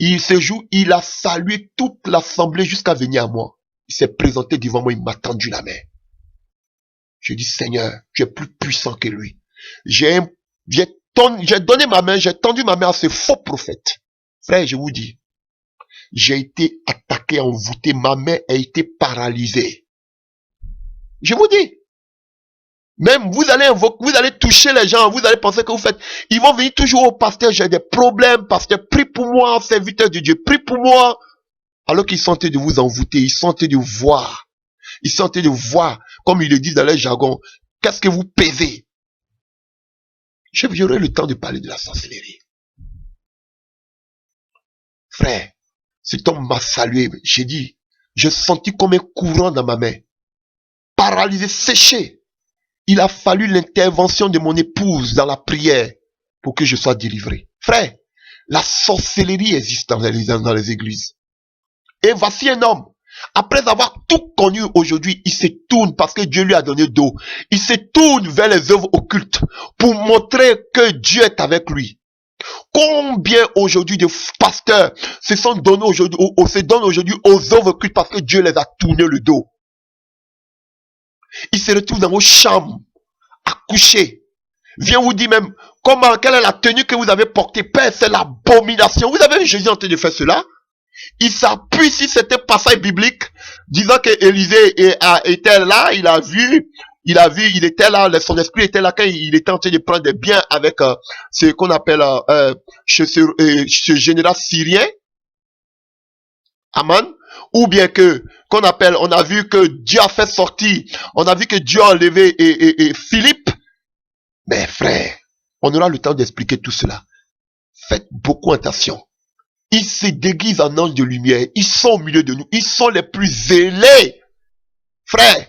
Ce jour, il a salué toute l'assemblée jusqu'à venir à moi. Il s'est présenté devant moi, il m'a tendu la main. Je dis, Seigneur, tu es plus puissant que lui. J'ai donné ma main, j'ai tendu ma main à ce faux prophète. Frère, je vous dis, j'ai été attaqué, envoûté, ma main a été paralysée. Je vous dis, même vous allez toucher les gens, vous allez penser que vous faites, ils vont venir toujours au pasteur, j'ai des problèmes, pasteur, prie pour moi, serviteur de Dieu, prie pour moi. Alors qu'ils sont en train de vous envoûter, ils sont en train de voir. Ils sont en train de voir, comme ils le disent dans leur jargon, qu'est-ce que vous pesez? J'aurai le temps de parler de la sorcellerie. Frère, cet homme m'a salué. J'ai dit, j'ai senti comme un courant dans ma main. Paralysé, séché. Il a fallu l'intervention de mon épouse dans la prière pour que je sois délivré. Frère, la sorcellerie existe dans les églises. Et voici un homme. Après avoir tout connu aujourd'hui, il se tourne parce que Dieu lui a donné d'eau. Il se tourne vers les œuvres occultes pour montrer que Dieu est avec lui. Combien aujourd'hui de pasteurs se donnent aujourd'hui aux œuvres occultes parce que Dieu les a tourné le dos. Ils se retrouvent dans vos chambres à coucher. Viens vous dire même, quelle est la tenue que vous avez portée? Père, c'est l'abomination. Vous avez vu Jésus en train de faire cela? Il s'appuie sur certains passages bibliques disant que Élisée était là, il était là, son esprit était là quand il était en train de prendre des biens avec ce qu'on appelle ce général syrien, Aman, ou bien on a vu que Dieu a fait sortir, on a vu que Dieu a enlevé et Philippe. Mais frère, on aura le temps d'expliquer tout cela. Faites beaucoup attention. Ils se déguisent en anges de lumière. Ils sont au milieu de nous. Ils sont les plus zélés, frères,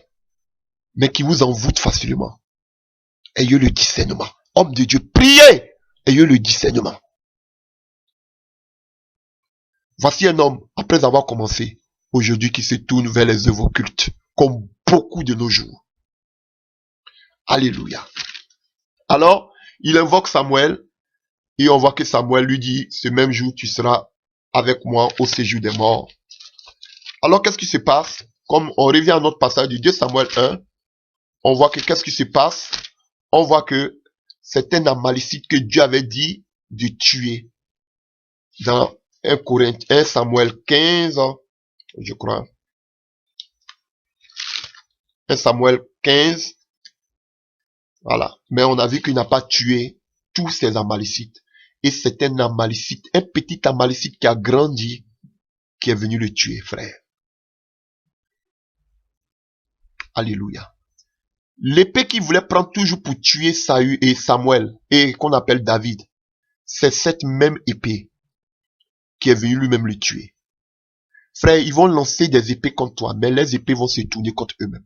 mais qui vous envoûtent facilement. Ayez le discernement. Homme de Dieu, priez. Ayez le discernement. Voici un homme, après avoir commencé, aujourd'hui qui se tourne vers les œuvres occultes, comme beaucoup de nos jours. Alléluia. Alors, il invoque Samuel, et on voit que Samuel lui dit, ce même jour, tu seras avec moi au séjour des morts. Alors, qu'est-ce qui se passe? Comme on revient à notre passage du 2 Samuel 1, on voit que qu'est-ce qui se passe? On voit que c'est un Amalécite que Dieu avait dit de tuer. Dans 1 Samuel 15, je crois. 1 Samuel 15. Voilà. Mais on a vu qu'il n'a pas tué tous ces Amalécites. Et c'est un Amalécite, un petit Amalécite qui a grandi, qui est venu le tuer, frère. Alléluia. L'épée qu'il voulait prendre toujours pour tuer Saül et Samuel, et qu'on appelle David, c'est cette même épée qui est venue lui-même le tuer. Frère, ils vont lancer des épées contre toi, mais les épées vont se tourner contre eux-mêmes.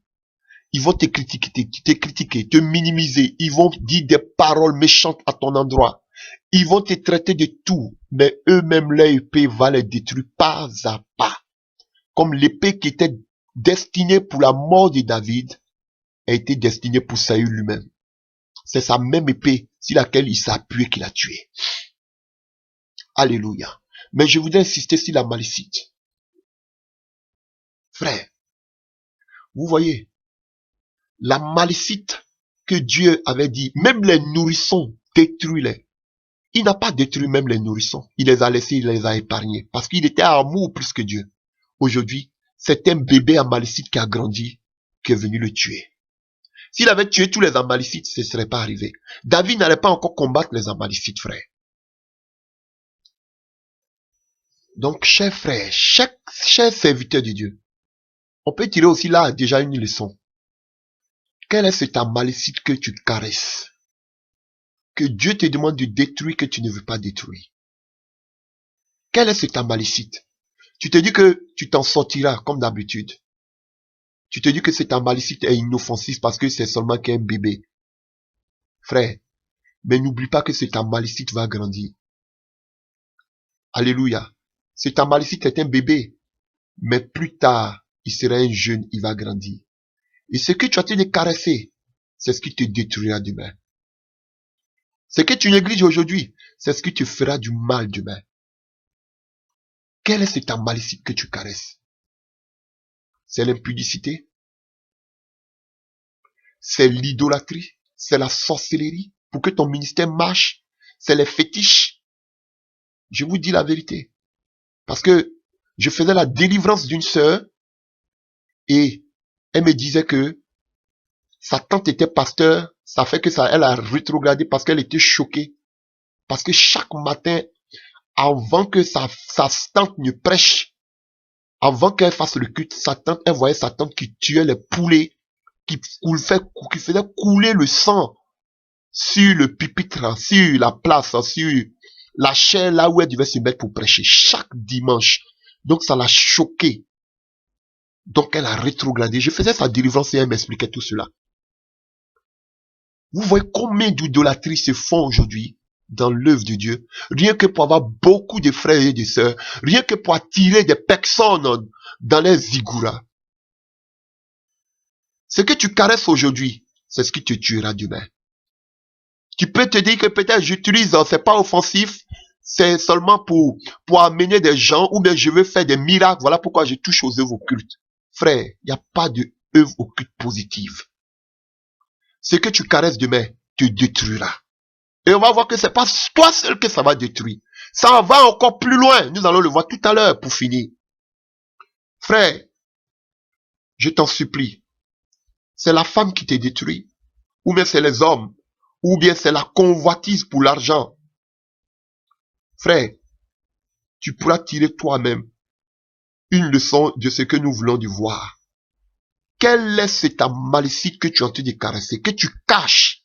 Ils vont te critiquer, te minimiser. Ils vont dire des paroles méchantes à ton endroit. Ils vont te traiter de tout, mais eux-mêmes, leur épée va les détruire pas à pas. Comme l'épée qui était destinée pour la mort de David a été destinée pour Saül lui-même. C'est sa même épée sur laquelle il s'est appuyé qu'il a tué. Alléluia. Mais je voudrais insister sur la malécite. Frère, vous voyez, la malécite que Dieu avait dit, même les nourrissons, détruis-les. Il n'a pas détruit même les nourrissons. Il les a laissés, il les a épargnés. Parce qu'il était à amour plus que Dieu. Aujourd'hui, c'est un bébé amalécite qui a grandi, qui est venu le tuer. S'il avait tué tous les amalécites, ce ne serait pas arrivé. David n'allait pas encore combattre les amalécites, frère. Donc, chers frères, chers serviteurs de Dieu, on peut tirer aussi là déjà une leçon. Quel est cet amalécite que tu caresses? Que Dieu te demande de détruire que tu ne veux pas détruire. Quel est cet amalécite? Tu te dis que tu t'en sortiras comme d'habitude. Tu te dis que cet amalécite est inoffensif parce que c'est seulement qu'un bébé. Frère, mais n'oublie pas que cet amalécite va grandir. Alléluia. Cet amalécite est un bébé. Mais plus tard, il sera un jeune, il va grandir. Et ce que tu as de caresser, c'est ce qui te détruira demain. Ce que tu négliges aujourd'hui, c'est ce qui te fera du mal demain. Quelle est cette malicite que tu caresses? C'est l'impudicité? C'est l'idolâtrie? C'est la sorcellerie? Pour que ton ministère marche? C'est les fétiches? Je vous dis la vérité. Parce que je faisais la délivrance d'une sœur et elle me disait que sa tante était pasteur. Ça fait que ça, elle a rétrogradé parce qu'elle était choquée. Parce que chaque matin, avant que sa tante ne prêche, avant qu'elle fasse le culte, sa tante, elle voyait sa tante qui tuait les poulets, qui faisait couler le sang sur le pupitre, sur la place, sur la chair là où elle devait se mettre pour prêcher chaque dimanche. Donc ça l'a choquée. Donc elle a rétrogradé. Je faisais sa délivrance et elle m'expliquait tout cela. Vous voyez combien d'idolâtries se font aujourd'hui dans l'œuvre de Dieu. Rien que pour avoir beaucoup de frères et de sœurs. Rien que pour attirer des personnes dans les zigouras. Ce que tu caresses aujourd'hui, c'est ce qui te tuera demain. Tu peux te dire que peut-être j'utilise, c'est pas offensif, c'est seulement pour amener des gens, ou bien je veux faire des miracles, voilà pourquoi je touche aux œuvres occultes. Frère, il n'y a pas de œuvre occulte positive. Ce que tu caresses demain te détruira. Et on va voir que c'est pas toi seul que ça va détruire. Ça va encore plus loin. Nous allons le voir tout à l'heure pour finir. Frère, je t'en supplie. C'est la femme qui te détruit. Ou bien c'est les hommes. Ou bien c'est la convoitise pour l'argent. Frère, tu pourras tirer toi-même une leçon de ce que nous voulons de voir. Quelle est cette malicite que tu es en train de caresser, que tu caches?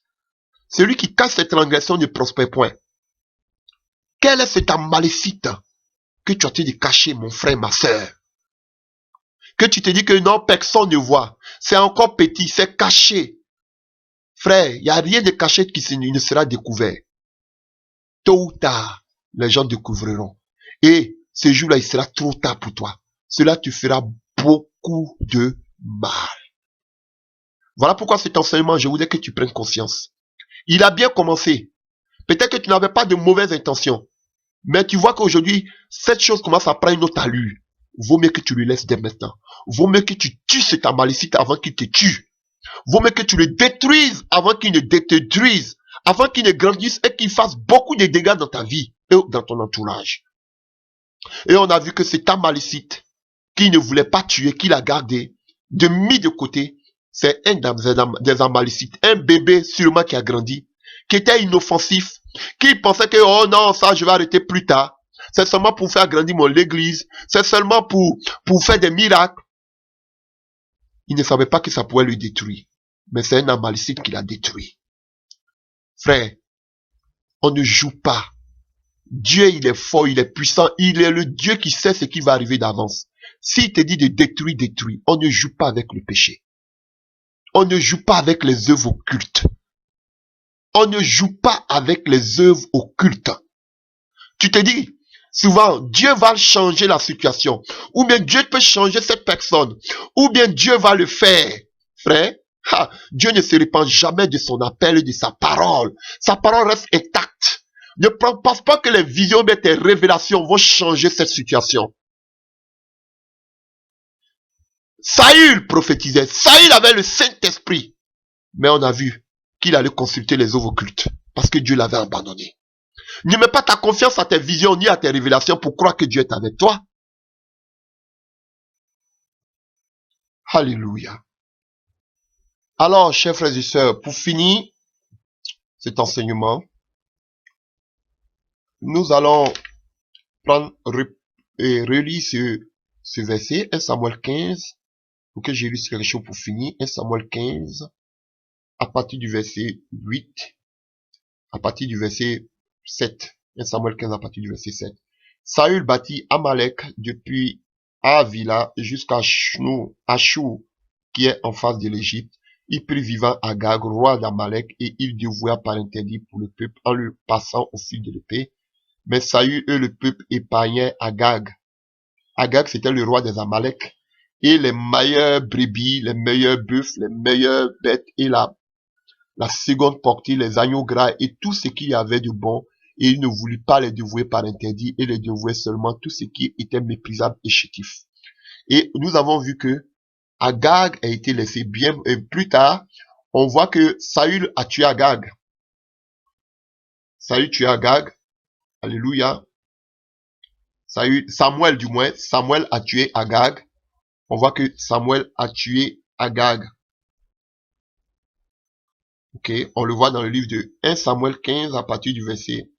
Celui qui cache cette transgression ne prospère point. Quelle est cette malicite que tu es en train de cacher, mon frère, ma soeur? Que tu te dis que non, personne ne voit. C'est encore petit, c'est caché. Frère, il n'y a rien de caché qui ne sera découvert. Tôt ou tard, les gens découvriront. Et ce jour-là, il sera trop tard pour toi. Cela te fera beaucoup de mal. Voilà pourquoi cet enseignement, je voudrais que tu prennes conscience. Il a bien commencé. Peut-être que tu n'avais pas de mauvaises intentions. Mais tu vois qu'aujourd'hui, cette chose commence à prendre une autre allure. Vaut mieux que tu le laisses dès maintenant. Vaut mieux que tu tues cet malicite avant qu'il te tue. Vaut mieux que tu le détruises avant qu'il ne te détruise. Avant qu'il ne grandisse et qu'il fasse beaucoup de dégâts dans ta vie et dans ton entourage. Et on a vu que cet malicite qui ne voulait pas tuer, qui l'a gardé, mis de côté, c'est un des amalicites, un bébé sûrement qui a grandi, qui était inoffensif, qui pensait que, oh non, ça je vais arrêter plus tard. C'est seulement pour faire grandir l'église, c'est seulement pour faire des miracles. Il ne savait pas que ça pouvait le détruire. Mais c'est un amalicite qui l'a détruit. Frère, on ne joue pas. Dieu, il est fort, il est puissant, il est le Dieu qui sait ce qui va arriver d'avance. S'il te dit de détruire, détruis. On ne joue pas avec le péché. On ne joue pas avec les œuvres occultes. On ne joue pas avec les œuvres occultes. Tu te dis, souvent, Dieu va changer la situation. Ou bien Dieu peut changer cette personne. Ou bien Dieu va le faire. Frère, Dieu ne se répand jamais de son appel et de sa parole. Sa parole reste intacte. Ne pense pas que les visions de tes révélations vont changer cette situation. Saül prophétisait. Saül avait le Saint-Esprit. Mais on a vu qu'il allait consulter les œuvres occultes. Parce que Dieu l'avait abandonné. Ne mets pas ta confiance à tes visions ni à tes révélations pour croire que Dieu est avec toi. Alléluia. Alors, chers frères et sœurs, pour finir cet enseignement, nous allons prendre et relire ce verset, 1 Samuel 15, pour que j'ai lu quelque chose pour finir, 1 Samuel 15, à partir du verset 8, à partir du verset 7, 1 Samuel 15 à partir du verset 7. Saül bâtit Amalek depuis Avila jusqu'à Ashur, qui est en face de l'Égypte. Il prit vivant Agag, roi d'Amalek, et il dévoua par interdit pour le peuple en le passant au fil de l'épée. Mais Saül et le peuple épargnaient Agag. Agag, c'était le roi des Amalek. et les meilleures brebis, les meilleurs bœufs, les meilleures bêtes, et la seconde portée, les agneaux gras, et tout ce qu'il y avait de bon. Et il ne voulut pas les dévouer par interdit, et les dévouer seulement tout ce qui était méprisable et chétif. Et nous avons vu que Agag a été laissé bien, et plus tard, on voit que Saül a tué Agag. Saül tue Agag. Alléluia. Samuel a tué Agag. On voit que Samuel a tué Agag. Ok, on le voit dans le livre de 1 Samuel 15 à partir du verset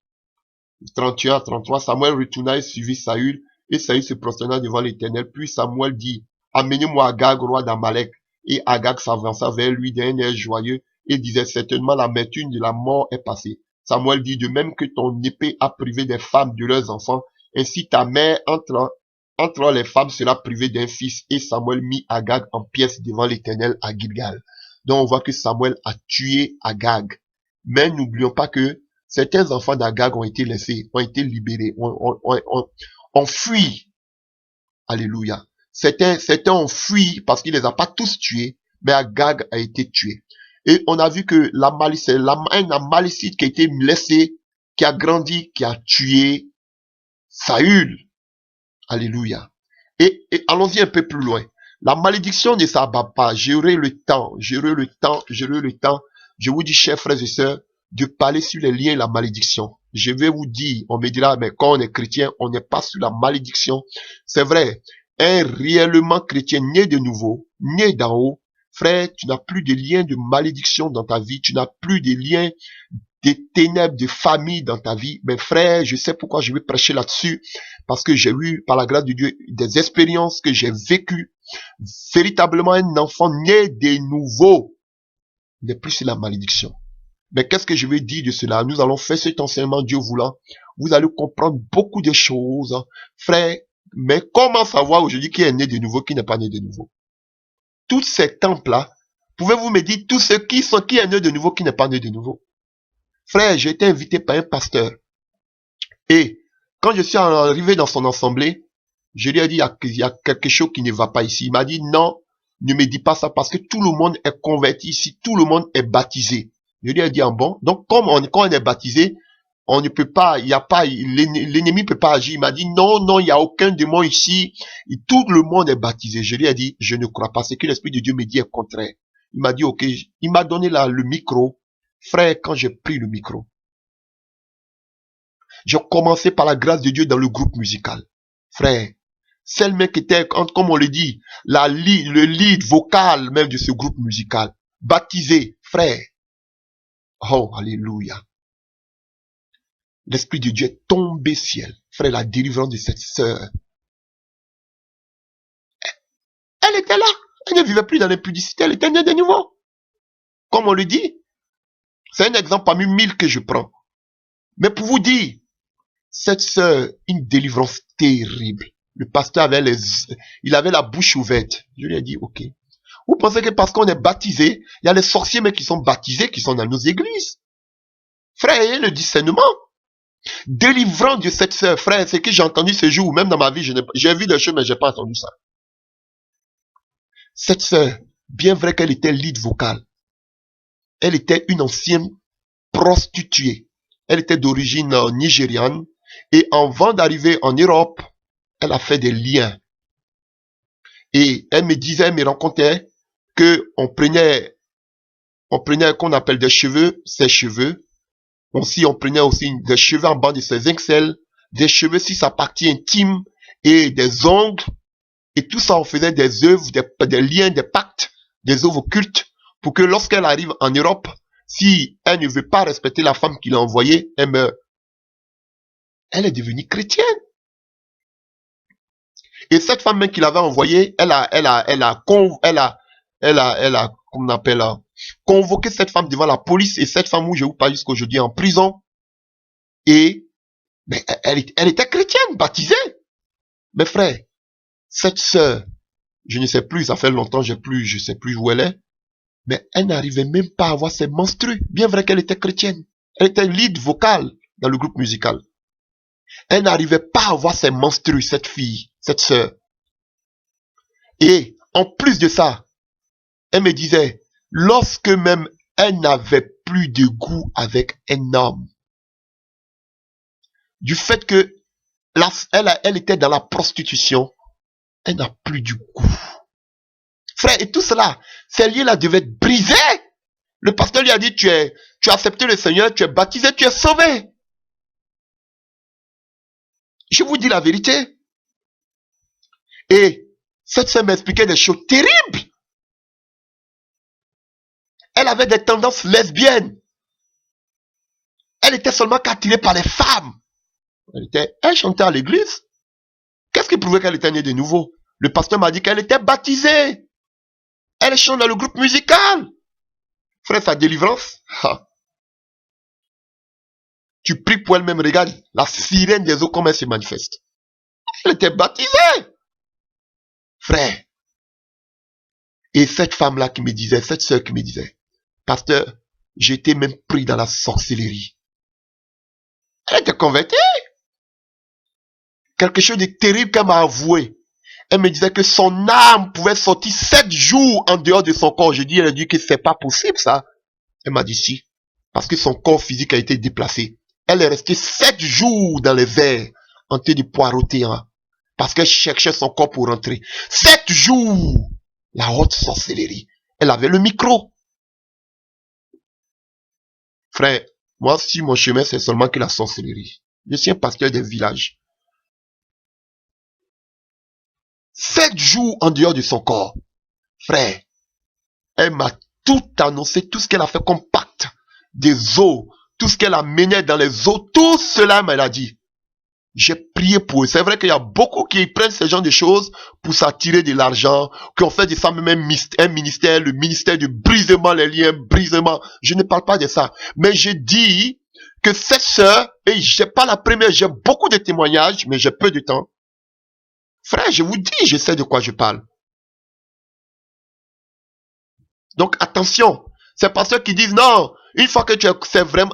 31 à 33. Samuel retourna et suivit Saül, et Saül se prosterna devant l'Éternel. Puis Samuel dit, amenez-moi Agag, roi d'Amalek. Et Agag s'avança vers lui d'un air joyeux et disait, certainement l'amertume de la mort est passée. Samuel dit, de même que ton épée a privé des femmes de leurs enfants, ainsi ta mère entre les femmes sera privée d'un fils. Et Samuel mit Agag en pièces devant l'Éternel à Gilgal. Donc on voit que Samuel a tué Agag. Mais n'oublions pas que certains enfants d'Agag ont été laissés, ont été libérés, ont fui. Alléluia. Certains ont fui parce qu'il les a pas tous tués, mais Agag a été tué. Et on a vu que un Amalécite qui a été laissé, qui a grandi, qui a tué Saül. Alléluia. Et allons-y un peu plus loin. La malédiction ne s'abat pas. J'aurai le temps. Je vous dis, chers frères et sœurs, de parler sur les liens et la malédiction. Je vais vous dire, on me dira, mais quand on est chrétien, on n'est pas sur la malédiction. C'est vrai. Un réellement chrétien né de nouveau, né d'en haut, frère, tu n'as plus de lien de malédiction dans ta vie. Tu n'as plus de lien des ténèbres de famille dans ta vie. Mais frère, je sais pourquoi je vais prêcher là-dessus. Parce que j'ai eu, par la grâce de Dieu, des expériences que j'ai vécues. Véritablement, un enfant né de nouveau n'est plus sur la malédiction. Mais qu'est-ce que je vais dire de cela? Nous allons faire cet enseignement, Dieu voulant. Vous allez comprendre beaucoup de choses. Frère, mais comment savoir aujourd'hui qui est né de nouveau, qui n'est pas né de nouveau? Tous ces temples-là, pouvez-vous me dire tous ceux qui est né de nouveau, qui n'est pas né de nouveau? Frère, j'ai été invité par un pasteur. Et quand je suis arrivé dans son assemblée, je lui ai dit, il y a quelque chose qui ne va pas ici. Il m'a dit, non, ne me dis pas ça parce que tout le monde est converti ici, tout le monde est baptisé. Je lui ai dit, ah bon, donc quand on est baptisé, on ne peut pas, il n'y a pas, l'ennemi ne peut pas agir. Il m'a dit, non, non, il n'y a aucun démon ici, et tout le monde est baptisé. Je lui ai dit, je ne crois pas, c'est que l'Esprit de Dieu me dit le contraire. Il m'a dit, ok, il m'a donné le micro. Frère, quand j'ai pris le micro, j'ai commencé par la grâce de Dieu dans le groupe musical. Frère, c'est le mec qui était, comme on le dit, le lead vocal même de ce groupe musical. Baptisé, frère. Oh, alléluia. L'Esprit de Dieu est tombé ciel. Frère, la délivrance de cette sœur. Elle était là. Elle ne vivait plus dans l'impudicité. Elle était née de nouveau. Comme on le dit. C'est un exemple parmi 1000 que je prends. Mais pour vous dire, cette sœur, une délivrance terrible. Le pasteur il avait la bouche ouverte. Je lui ai dit, ok. Vous pensez que parce qu'on est baptisé, il y a les sorciers mais qui sont baptisés, qui sont dans nos églises. Frère, ayez le discernement. Délivrance de cette sœur, frère, c'est que j'ai entendu ce jour, même dans ma vie, j'ai vu des choses, mais j'ai pas entendu ça. Cette sœur, bien vrai qu'elle était lead vocal, elle était une ancienne prostituée. Elle était d'origine nigériane. Et avant d'arriver en Europe, elle a fait des liens. Et elle me racontait que on prenait qu'on appelle des cheveux, ses cheveux. Aussi, on prenait aussi des cheveux en bas de ses aisselles, des cheveux sur sa partie intime et des ongles. Et tout ça, on faisait des œuvres, des liens, des pactes, des œuvres occultes pour que lorsqu'elle arrive en Europe, si elle ne veut pas respecter la femme qu'il a envoyée, elle meurt. Elle est devenue chrétienne. Et cette femme même qu'il avait envoyée, elle a convoqué cette femme devant la police, et cette femme où je vous parle jusqu'à aujourd'hui en prison. Et, mais elle était chrétienne, baptisée. Mes frères, cette sœur, je ne sais plus, ça fait longtemps, je sais plus où elle est, mais elle n'arrivait même pas à avoir ses menstrues. Bien vrai qu'elle était chrétienne. Elle était lead vocale dans le groupe musical. Elle n'arrivait pas à avoir ses menstrues, cette fille, cette sœur. Et en plus de ça, elle me disait, lorsque même elle n'avait plus de goût avec un homme, du fait que elle était dans la prostitution, elle n'a plus du goût. Frère, et tout cela, ces liens-là devaient être brisés. Le pasteur lui a dit, tu as accepté le Seigneur, tu es baptisé, tu es sauvé. Je vous dis la vérité. Et cette femme m'expliquait des choses terribles. Elle avait des tendances lesbiennes. Elle était seulement qu'attirée par les femmes. Elle chantait à l'église. Qu'est-ce qui prouvait qu'elle était née de nouveau? Le pasteur m'a dit qu'elle était baptisée. Elle chante dans le groupe musical. Frère, sa délivrance. Tu pries pour elle-même, regarde la sirène des eaux, comment elle se manifeste. Elle était baptisée. Frère. Et cette femme-là qui me disait, cette sœur qui me disait, pasteur, j'étais même pris dans la sorcellerie. Elle était convertie. Quelque chose de terrible qu'elle m'a avoué. Elle me disait que son âme pouvait sortir 7 jours en dehors de son corps. Elle a dit que c'est pas possible ça. Elle m'a dit si. Parce que son corps physique a été déplacé. Elle est restée 7 jours dans les airs, en train de poireauter, hein, parce qu'elle cherchait son corps pour rentrer. 7 jours! La haute sorcellerie. Elle avait le micro. Frère, moi si mon chemin c'est seulement que la sorcellerie. Je suis un pasteur des villages. 7 jours en dehors de son corps. Frère, elle m'a tout annoncé, tout ce qu'elle a fait comme pacte des eaux, tout ce qu'elle a mené dans les eaux, tout cela, elle a dit. J'ai prié pour eux. C'est vrai qu'il y a beaucoup qui prennent ce genre de choses pour s'attirer de l'argent, qui ont fait de ça même un ministère, le ministère du brisement, les liens, brisement. Je ne parle pas de ça. Mais je dis que cette sœur, et j'ai pas la première, j'ai beaucoup de témoignages, mais j'ai peu de temps. Frère, je vous dis, je sais de quoi je parle. Donc attention, c'est pas ceux qui disent non, une fois que tu es, c'est vrai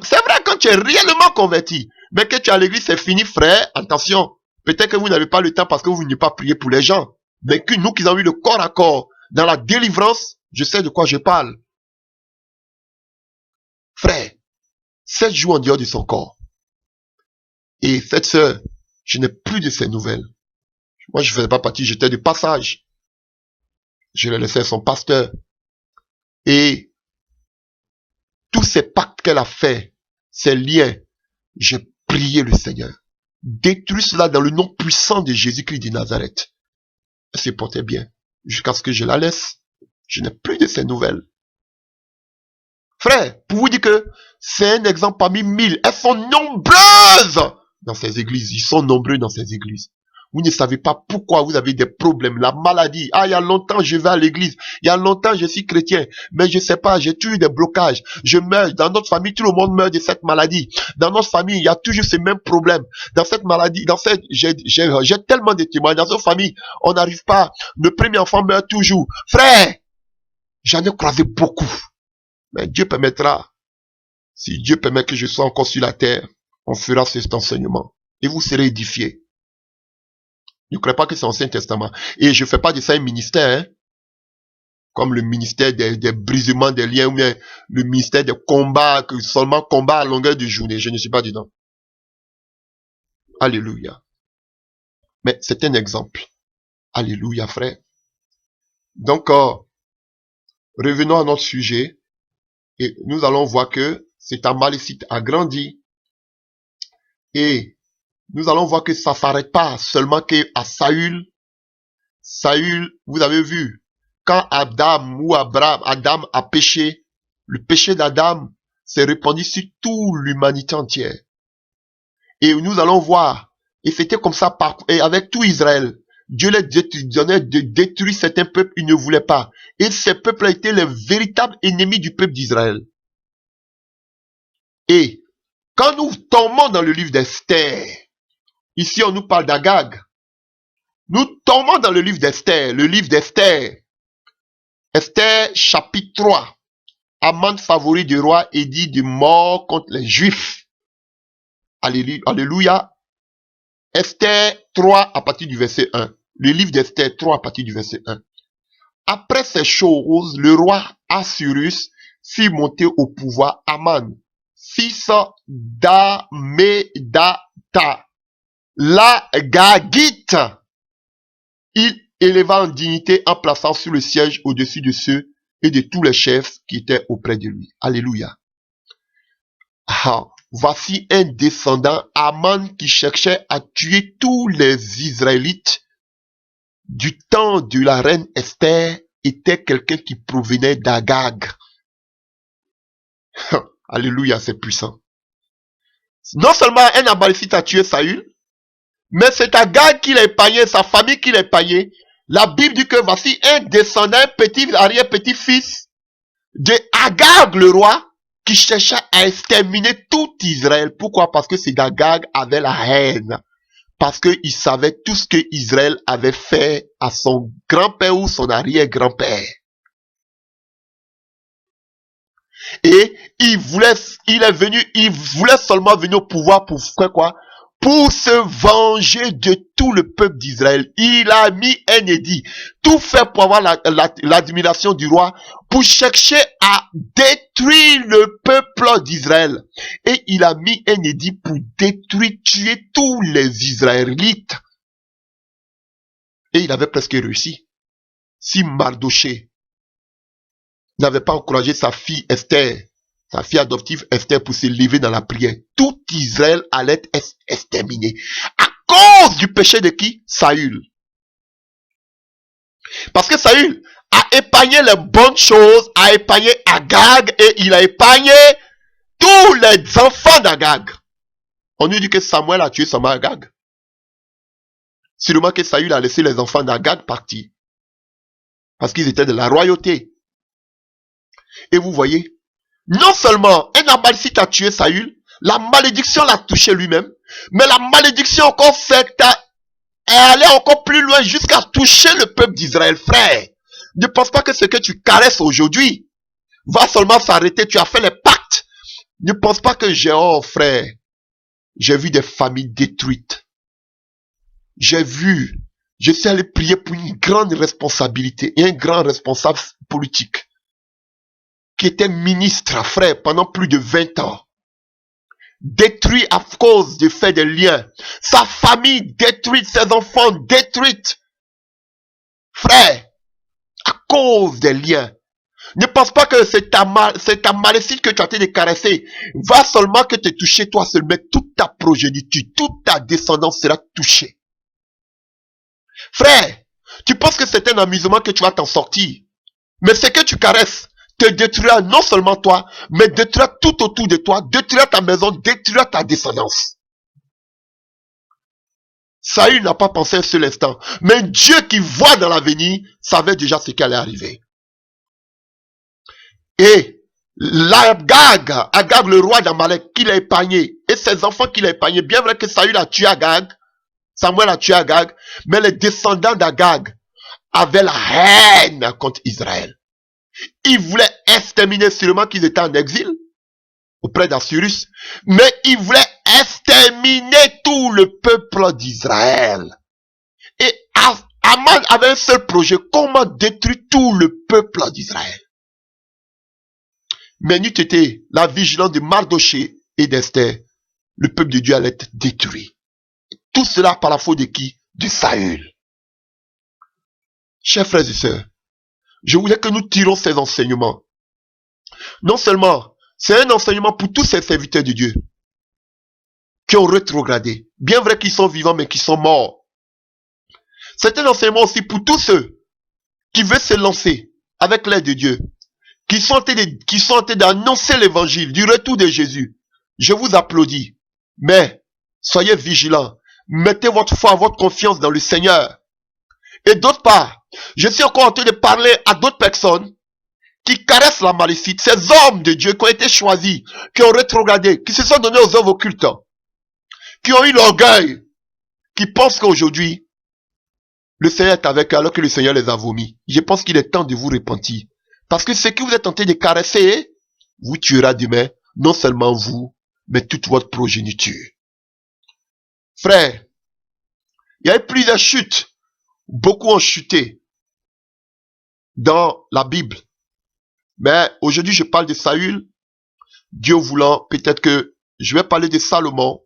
quand tu es réellement converti, mais que tu es à l'église, c'est fini, frère, attention. Peut-être que vous n'avez pas le temps parce que vous n'avez pas prié pour les gens. Mais que nous qui avons eu le corps à corps dans la délivrance, je sais de quoi je parle. Frère, 7 jours en dehors de son corps. Et cette sœur, je n'ai plus de ses nouvelles. Moi, je ne faisais pas partie, j'étais de passage. Je l'ai laissé à son pasteur. Et tous ces pactes qu'elle a fait, ces liens, j'ai prié le Seigneur. Détruis cela dans le nom puissant de Jésus-Christ de Nazareth. Elle se portait bien. Jusqu'à ce que je la laisse. Je n'ai plus de ses nouvelles. Frère, pour vous dire que c'est un exemple parmi 1000. Elles sont nombreuses dans ces églises. Ils sont nombreux dans ces églises. Vous ne savez pas pourquoi vous avez des problèmes. La maladie. Ah, il y a longtemps, je vais à l'église. Il y a longtemps, je suis chrétien. Mais je sais pas, j'ai toujours des blocages. Je meurs. Dans notre famille, tout le monde meurt de cette maladie. Dans notre famille, il y a toujours ces mêmes problèmes. Dans cette maladie, j'ai tellement de témoignages. Dans notre famille, on n'arrive pas. Le premier enfant meurt toujours. Frère, j'en ai croisé beaucoup. Mais Dieu permettra. Si Dieu permet que je sois encore sur la terre, on fera cet enseignement. Et vous serez édifiés. Ne croyez pas que c'est l'Ancien Testament. Et je ne fais pas de ça un ministère, hein, comme le ministère des brisements des liens, ou bien le ministère des combats, que seulement combat à longueur de journée. Je ne suis pas dedans. Alléluia. Mais c'est un exemple. Alléluia, frère. Donc, revenons à notre sujet. Et nous allons voir que cet Amalécite a grandi. Et nous allons voir que ça ne s'arrête pas seulement qu'à Saül. Saül, vous avez vu, quand Adam a péché, le péché d'Adam s'est répandu sur toute l'humanité entière. Et nous allons voir, et c'était comme ça et avec tout Israël. Dieu les donnait de détruire certains peuples, ils ne voulaient pas. Et ces peuples étaient les véritables ennemis du peuple d'Israël. Et quand nous tombons dans le livre d'Esther, ici on nous parle d'Agag. Nous tombons dans le livre d'Esther. Esther chapitre 3. Aman favori du roi édit de mort contre les Juifs. Alléluia. Esther 3 à partir du verset 1. Le livre d'Esther 3 à partir du verset 1. Après ces choses, le roi Assyrus fit monter au pouvoir Aman, fils d'Amedata, la Gagite. Il éleva en dignité en plaçant sur le siège au-dessus de ceux et de tous les chefs qui étaient auprès de lui. Alléluia. Ah, voici un descendant, Aman, qui cherchait à tuer tous les Israélites du temps de la reine Esther, était quelqu'un qui provenait d'Agag. Alléluia, c'est puissant. Non seulement un Amalekite a tué Saül, mais c'est Agag qui l'a épargné, sa famille qui l'a épargné. La Bible dit que voici un descendant, un petit arrière-petit-fils de Agag le roi, qui cherchait à exterminer tout Israël. Pourquoi? Parce que c'est Agag avait la haine. Parce qu'il savait tout ce que Israël avait fait à son grand-père ou son arrière-grand-père. Et il voulait seulement venir au pouvoir pour faire quoi? Pour se venger de tout le peuple d'Israël. Il a mis un édit, tout fait pour avoir l'admiration du roi, pour chercher à détruire le peuple d'Israël. Et il a mis un édit pour détruire, tuer tous les Israélites. Et il avait presque réussi. Si Mardoché n'avait pas encouragé sa fille Esther, sa fille adoptive Esther, pour se lever dans la prière, tout Israël allait être exterminé. À cause du péché de qui? Saül. Parce que Saül a épargné les bonnes choses, a épargné Agag, et il a épargné tous les enfants d'Agag. On nous dit que Samuel a tué seulement Agag. Sûrement que Saül a laissé les enfants d'Agag partir. Parce qu'ils étaient de la royauté. Et vous voyez, non seulement un Amalekite a tué Saül, la malédiction l'a touché lui-même, mais la malédiction encore est allée encore plus loin jusqu'à toucher le peuple d'Israël. Frère, ne pense pas que ce que tu caresses aujourd'hui va seulement s'arrêter. Tu as fait les pactes. Ne pense pas que oh frère, j'ai vu des familles détruites. Je suis allé prier pour une grande responsabilité et un grand responsable politique qui était ministre, frère, pendant plus de 20 ans. Détruit à cause du fait des liens. Sa famille détruite, ses enfants détruits. Frère, à cause des liens. Ne pense pas que c'est ta malédiction que tu as été de caresser. Va seulement que te toucher toi seul, mais toute ta progéniture, toute ta descendance sera touchée. Frère, tu penses que c'est un amusement que tu vas t'en sortir. Mais ce que tu caresses te détruira non seulement toi, mais détruira tout autour de toi, détruira ta maison, détruira ta descendance. Saül n'a pas pensé un seul instant, mais Dieu qui voit dans l'avenir savait déjà ce qui allait arriver. Et Agag le roi d'Amalek, qu'il a épargné, et ses enfants qu'il a épargnés, bien vrai que Saül a tué Agag, Samuel a tué Agag, mais les descendants d'Agag avaient la haine contre Israël. Ils voulaient exterminer, sûrement qu'ils étaient en exil auprès d'Assyrus, mais ils voulaient exterminer tout le peuple d'Israël. Et Aman avait un seul projet, comment détruire tout le peuple d'Israël. Mais n'eût été la vigilance de Mardoché et d'Esther, le peuple de Dieu allait être détruit. Tout cela par la faute de qui? De Saül. Chers frères et sœurs, je voulais que nous tirons ces enseignements. Non seulement, c'est un enseignement pour tous ces serviteurs de Dieu qui ont rétrogradé. Bien vrai qu'ils sont vivants, mais qui sont morts. C'est un enseignement aussi pour tous ceux qui veulent se lancer avec l'aide de Dieu, qui sont en train d'annoncer l'évangile du retour de Jésus. Je vous applaudis. Mais, soyez vigilants. Mettez votre foi, votre confiance dans le Seigneur. Et d'autre part, je suis encore en train de parler à d'autres personnes qui caressent la malédiction, ces hommes de Dieu qui ont été choisis, qui ont rétrogradé, qui se sont donnés aux œuvres occultes, qui ont eu l'orgueil, qui pensent qu'aujourd'hui, le Seigneur est avec eux alors que le Seigneur les a vomis. Je pense qu'il est temps de vous repentir. Parce que ce que vous êtes en train de caresser, vous tuera demain, non seulement vous, mais toute votre progéniture. Frère, il y a eu plusieurs chutes. Beaucoup ont chuté. dans la Bible. Mais aujourd'hui, je parle de Saül. Dieu voulant, peut-être que je vais parler de Salomon.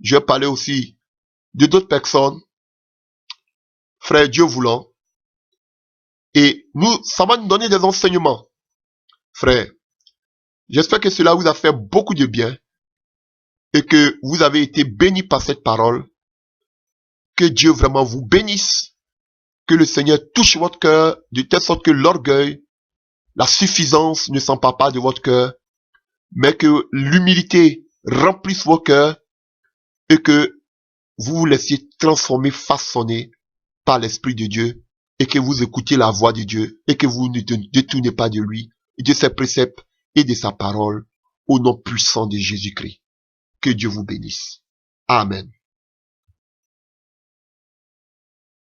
Je vais parler aussi de d'autres personnes. Frère, Dieu voulant. Et ça va nous donner des enseignements. Frère, j'espère que cela vous a fait beaucoup de bien et que vous avez été bénis par cette parole. Que Dieu vraiment vous bénisse. Que le Seigneur touche votre cœur de telle sorte que l'orgueil, la suffisance ne s'empare pas de votre cœur, mais que l'humilité remplisse vos cœurs et que vous vous laissiez transformer, façonner par l'Esprit de Dieu et que vous écoutiez la voix de Dieu et que vous ne détournez pas de lui, de ses préceptes et de sa parole au nom puissant de Jésus-Christ. Que Dieu vous bénisse. Amen.